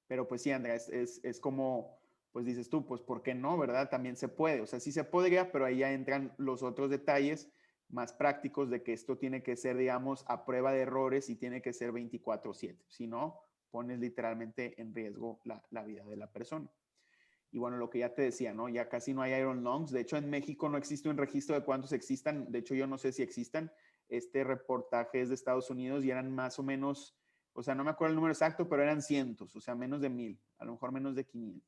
Pero pues sí, Andrea, es como, pues dices tú, pues ¿por qué no, verdad? También se puede. O sea, sí se podría, pero ahí ya entran los otros detalles más prácticos de que esto tiene que ser, digamos, a prueba de errores y tiene que ser 24/7. Si no, pones literalmente en riesgo la vida de la persona. Y bueno, lo que ya te decía, ¿no? Ya casi no hay iron lungs. De hecho, en México no existe un registro de cuántos existan. De hecho, yo no sé si existan. Este reportaje es de Estados Unidos y eran más o menos, o sea, no me acuerdo el número exacto, pero eran cientos, o sea, menos de 1000, a lo mejor menos de 500.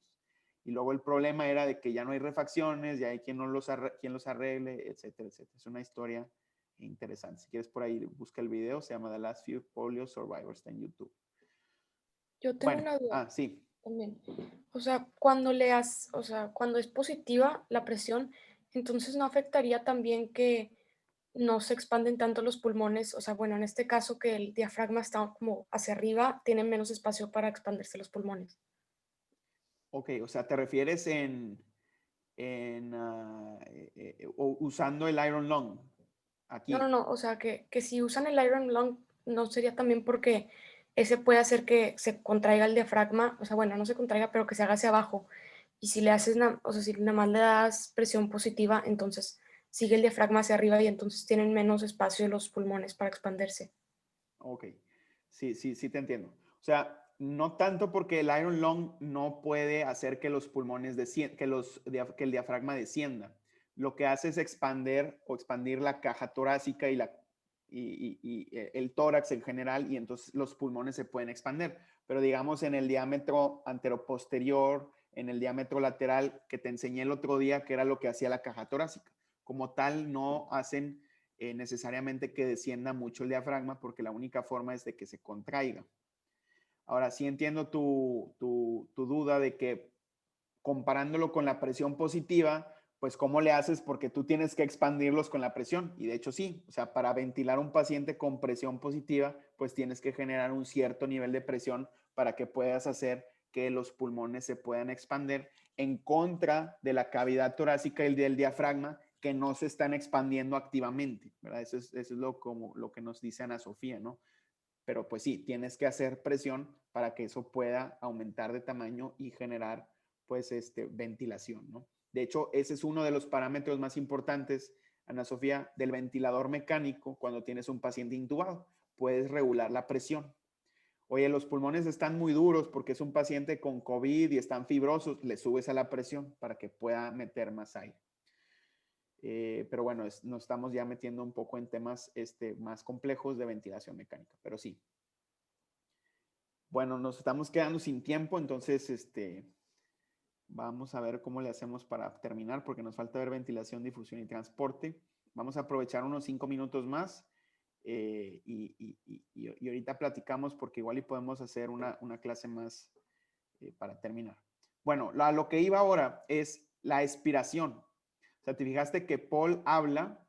Y luego el problema era de que ya no hay refacciones, ya hay quien los arregle, etcétera, etcétera. Es una historia interesante. Si quieres por ahí, busca el video, se llama The Last Few Polio Survivors, está en YouTube. Yo tengo Bueno, una duda sí. también. O sea, o sea, cuando es positiva la presión, entonces no afectaría también que no se expanden tanto los pulmones. O sea, bueno, en este caso que el diafragma está como hacia arriba, tienen menos espacio para expandirse los pulmones. Ok, o sea, ¿te refieres usando el iron lung No, no, aquí? no. O sea, que si usan el iron lung, no sería también porque ese puede hacer que se contraiga el diafragma. O sea, bueno, no se contraiga, pero que se haga hacia abajo. Y si le haces, o sea, si nada más le das presión positiva, entonces sigue el diafragma hacia arriba y entonces tienen menos espacio los pulmones para expandirse. Ok, sí, sí, sí te entiendo. O sea, no tanto porque el iron lung no puede hacer que los pulmones que el diafragma descienda. Lo que hace es expandir la caja torácica y el tórax en general y entonces los pulmones se pueden expandir. Pero digamos en el diámetro anteroposterior, en el diámetro lateral que te enseñé el otro día, que era lo que hacía la caja torácica. Como tal, no hacen necesariamente que descienda mucho el diafragma porque la única forma es de que se contraiga. Ahora sí entiendo tu duda de que comparándolo con la presión positiva, pues ¿cómo le haces? Porque tú tienes que expandirlos con la presión. Y de hecho sí, o sea, para ventilar a un paciente con presión positiva, pues tienes que generar un cierto nivel de presión para que puedas hacer que los pulmones se puedan expandir en contra de la cavidad torácica y del diafragma que no se están expandiendo activamente, ¿verdad? Eso es lo que nos dice Ana Sofía, ¿no? Pero pues sí, tienes que hacer presión para que eso pueda aumentar de tamaño y generar pues ventilación, ¿no? De hecho, ese es uno de los parámetros más importantes, Ana Sofía, del ventilador mecánico cuando tienes un paciente intubado. Puedes regular la presión. Oye, los pulmones están muy duros porque es un paciente con COVID y están fibrosos, le subes a la presión para que pueda meter más aire. Pero bueno, nos estamos ya metiendo un poco en temas más complejos de ventilación mecánica, pero sí. Bueno, nos estamos quedando sin tiempo, entonces vamos a ver cómo le hacemos para terminar, porque nos falta ver ventilación, difusión y transporte. Vamos a aprovechar unos 5 minutos más y ahorita platicamos porque igual y podemos hacer una clase más para terminar. Bueno, lo que iba ahora es la expiración. O sea, te fijaste que Paul habla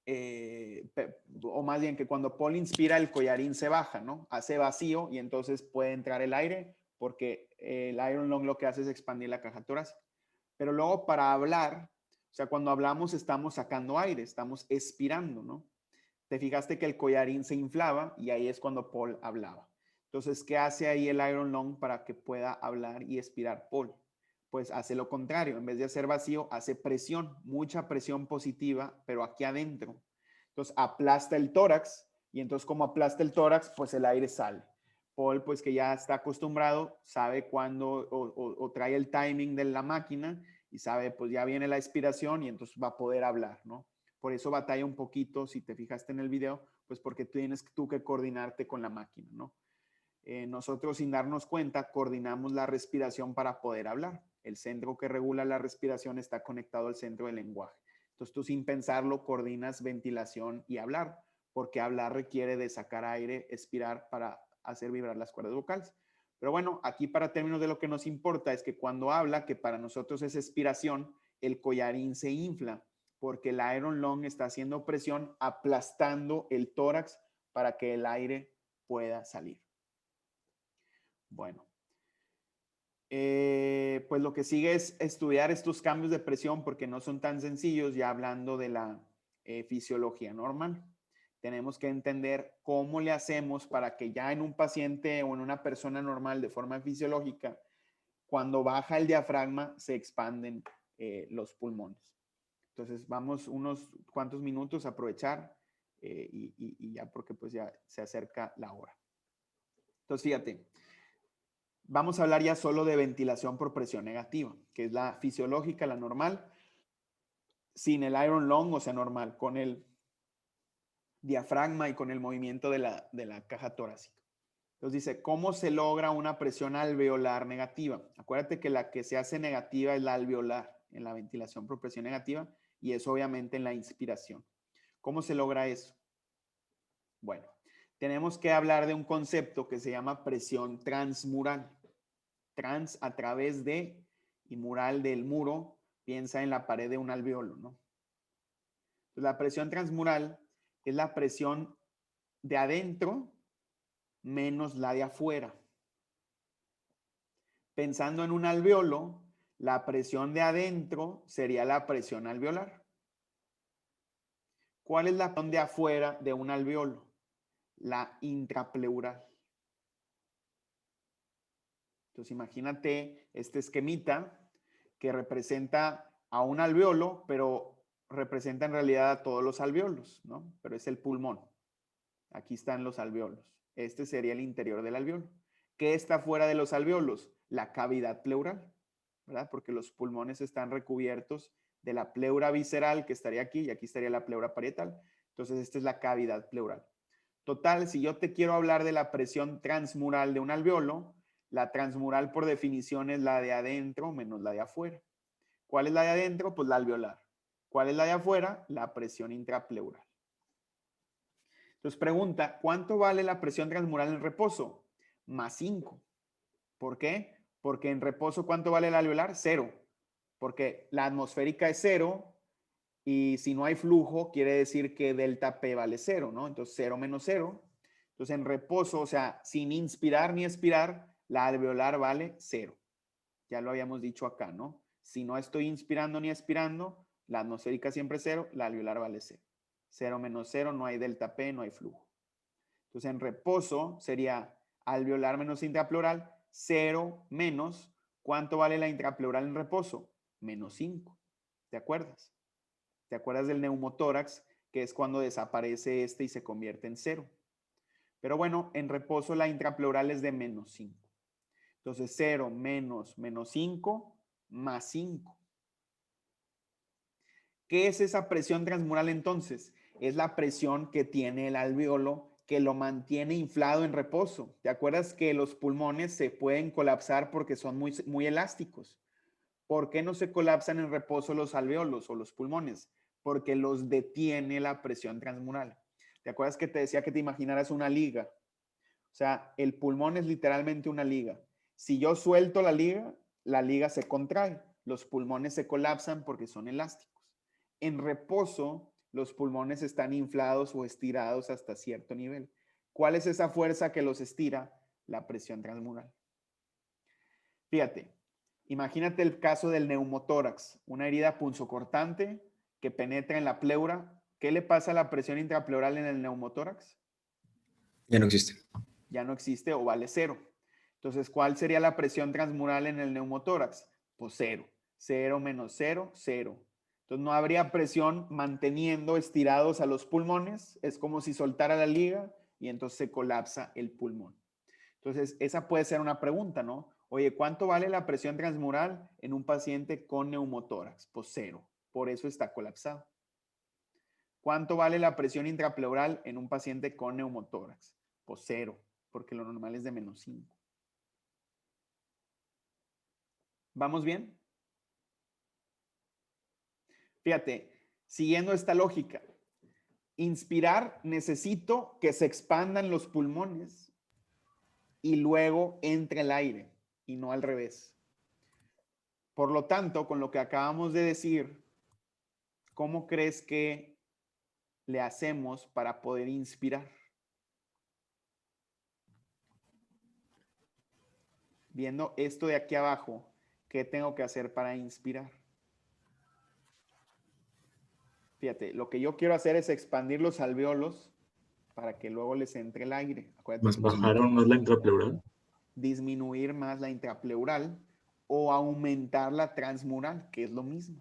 o más bien que cuando Paul inspira el collarín se baja, ¿no? Hace vacío y entonces puede entrar el aire porque el iron lung lo que hace es expandir la caja torácica. Pero luego para hablar, o sea, cuando hablamos estamos sacando aire, estamos expirando, ¿no? Te fijaste que el collarín se inflaba y ahí es cuando Paul hablaba. Entonces, ¿qué hace ahí el iron lung para que pueda hablar y expirar Paul? Pues hace lo contrario, en vez de hacer vacío, hace presión, mucha presión positiva, pero aquí adentro. Entonces aplasta el tórax y entonces como aplasta el tórax, pues el aire sale. Paul, pues que ya está acostumbrado, sabe cuándo o trae el timing de la máquina y sabe, pues ya viene la expiración y entonces va a poder hablar, ¿no? Por eso batalla un poquito, si te fijaste en el video, pues porque tienes tú que coordinarte con la máquina, ¿no? Nosotros sin darnos cuenta coordinamos la respiración para poder hablar. El centro que regula la respiración está conectado al centro del lenguaje. Entonces tú sin pensarlo coordinas ventilación y hablar, porque hablar requiere de sacar aire, expirar para hacer vibrar las cuerdas vocales. Pero bueno, aquí para términos de lo que nos importa es que cuando habla, que para nosotros es expiración, el collarín se infla porque el iron lung está haciendo presión aplastando el tórax para que el aire pueda salir. Bueno, pues lo que sigue es estudiar estos cambios de presión porque no son tan sencillos, ya hablando de la fisiología normal. Tenemos que entender cómo le hacemos para que ya en un paciente o en una persona normal de forma fisiológica, cuando baja el diafragma, se expanden los pulmones. Entonces vamos unos cuantos minutos a aprovechar y ya porque pues ya se acerca la hora. Entonces fíjate. Vamos a hablar ya solo de ventilación por presión negativa, que es la fisiológica, la normal, sin el iron lung, o sea, normal, con el diafragma y con el movimiento de la caja torácica. Entonces dice, ¿cómo se logra una presión alveolar negativa? Acuérdate que la que se hace negativa es la alveolar en la ventilación por presión negativa y es obviamente en la inspiración. ¿Cómo se logra eso? Bueno, tenemos que hablar de un concepto que se llama presión transmural. Trans a través de y mural del muro, piensa en la pared de un alveolo, ¿no? Entonces, la presión transmural es la presión de adentro menos la de afuera. Pensando en un alveolo, la presión de adentro sería la presión alveolar. ¿Cuál es la presión de afuera de un alveolo? La intrapleural. Entonces imagínate este esquemita que representa a un alveolo, pero representa en realidad a todos los alveolos, ¿no? Pero es el pulmón. Aquí están los alveolos. Este sería el interior del alveolo. ¿Qué está fuera de los alveolos? La cavidad pleural, ¿verdad? Porque los pulmones están recubiertos de la pleura visceral que estaría aquí y aquí estaría la pleura parietal. Entonces esta es la cavidad pleural. Total, si yo te quiero hablar de la presión transmural de un alveolo, la transmural por definición es la de adentro menos la de afuera. ¿Cuál es la de adentro? Pues la alveolar. ¿Cuál es la de afuera? La presión intrapleural. Entonces pregunta, ¿cuánto vale la presión transmural en reposo? Más 5. ¿Por qué? Porque en reposo, ¿cuánto vale la alveolar? 0. Porque la atmosférica es 0 y si no hay flujo, quiere decir que delta P vale 0, ¿no? Entonces 0 menos 0. Entonces en reposo, o sea, sin inspirar ni expirar, la alveolar vale 0. Ya lo habíamos dicho acá, ¿no? Si no estoy inspirando ni expirando, la atmosférica siempre es 0, la alveolar vale 0. 0 menos 0, no hay delta P, no hay flujo. Entonces en reposo sería alveolar menos intrapleural, 0 menos, ¿cuánto vale la intrapleural en reposo? Menos 5. ¿Te acuerdas? ¿Te acuerdas del neumotórax? Que es cuando desaparece este y se convierte en 0. Pero bueno, en reposo la intrapleural es de menos 5. Entonces 0 menos menos 5 más 5. ¿Qué es esa presión transmural entonces? Es la presión que tiene el alveolo que lo mantiene inflado en reposo. ¿Te acuerdas que los pulmones se pueden colapsar porque son muy elásticos? ¿Por qué no se colapsan en reposo los alveolos o los pulmones? Porque los detiene la presión transmural. ¿Te acuerdas que te decía que te imaginaras una liga? O sea, el pulmón es literalmente una liga. Si yo suelto la liga se contrae. Los pulmones se colapsan porque son elásticos. En reposo, los pulmones están inflados o estirados hasta cierto nivel. ¿Cuál es esa fuerza que los estira? La presión transmural. Fíjate, imagínate el caso del neumotórax, una herida punzocortante que penetra en la pleura. ¿Qué le pasa a la presión intrapleural en el neumotórax? Ya no existe. Ya no existe o vale cero. Entonces, ¿cuál sería la presión transmural en el neumotórax? Pues cero. 0 menos 0, 0. Entonces, no habría presión manteniendo estirados a los pulmones. Es como si soltara la liga y entonces se colapsa el pulmón. Entonces, esa puede ser una pregunta, ¿no? Oye, ¿cuánto vale la presión transmural en un paciente con neumotórax? Pues cero. Por eso está colapsado. ¿Cuánto vale la presión intrapleural en un paciente con neumotórax? Pues cero, porque lo normal es de menos 5. ¿Vamos bien? Fíjate, siguiendo esta lógica, inspirar necesito que se expandan los pulmones y luego entre el aire y no al revés. Por lo tanto, con lo que acabamos de decir, ¿cómo crees que le hacemos para poder inspirar? Viendo esto de aquí abajo, ¿qué tengo que hacer para inspirar? Fíjate, lo que yo quiero hacer es expandir los alvéolos para que luego les entre el aire. Acuérdate, ¿Más bajaron más la intrapleural? disminuir más la intrapleural o aumentar la transmural, que es lo mismo.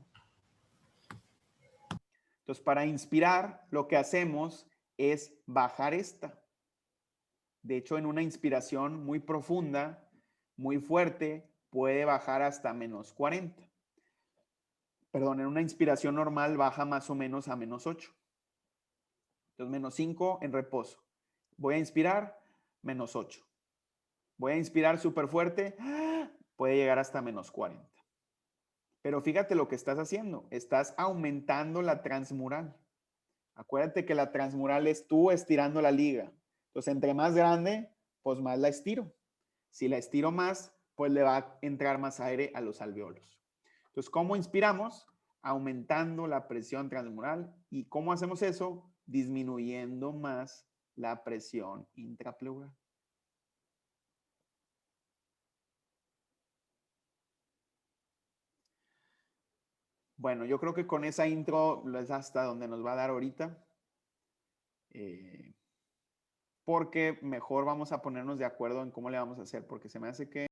Entonces, para inspirar, lo que hacemos es bajar esta. De hecho, en una inspiración muy profunda, muy fuerte, puede bajar hasta menos 40. Perdón, en una inspiración normal baja más o menos a menos 8. Entonces, menos 5 en reposo. Voy a inspirar, menos 8. Voy a inspirar súper fuerte, puede llegar hasta menos 40. Pero fíjate lo que estás haciendo. Estás aumentando la transmural. Acuérdate que la transmural es tú estirando la liga. Entonces, entre más grande, pues más la estiro. Si la estiro más, pues le va a entrar más aire a los alvéolos. Entonces, ¿cómo inspiramos? Aumentando la presión transmural. ¿Y cómo hacemos eso? Disminuyendo más la presión intrapleural. Bueno, yo creo que con esa intro es hasta donde nos va a dar ahorita. Porque mejor vamos a ponernos de acuerdo en cómo le vamos a hacer, porque se me hace que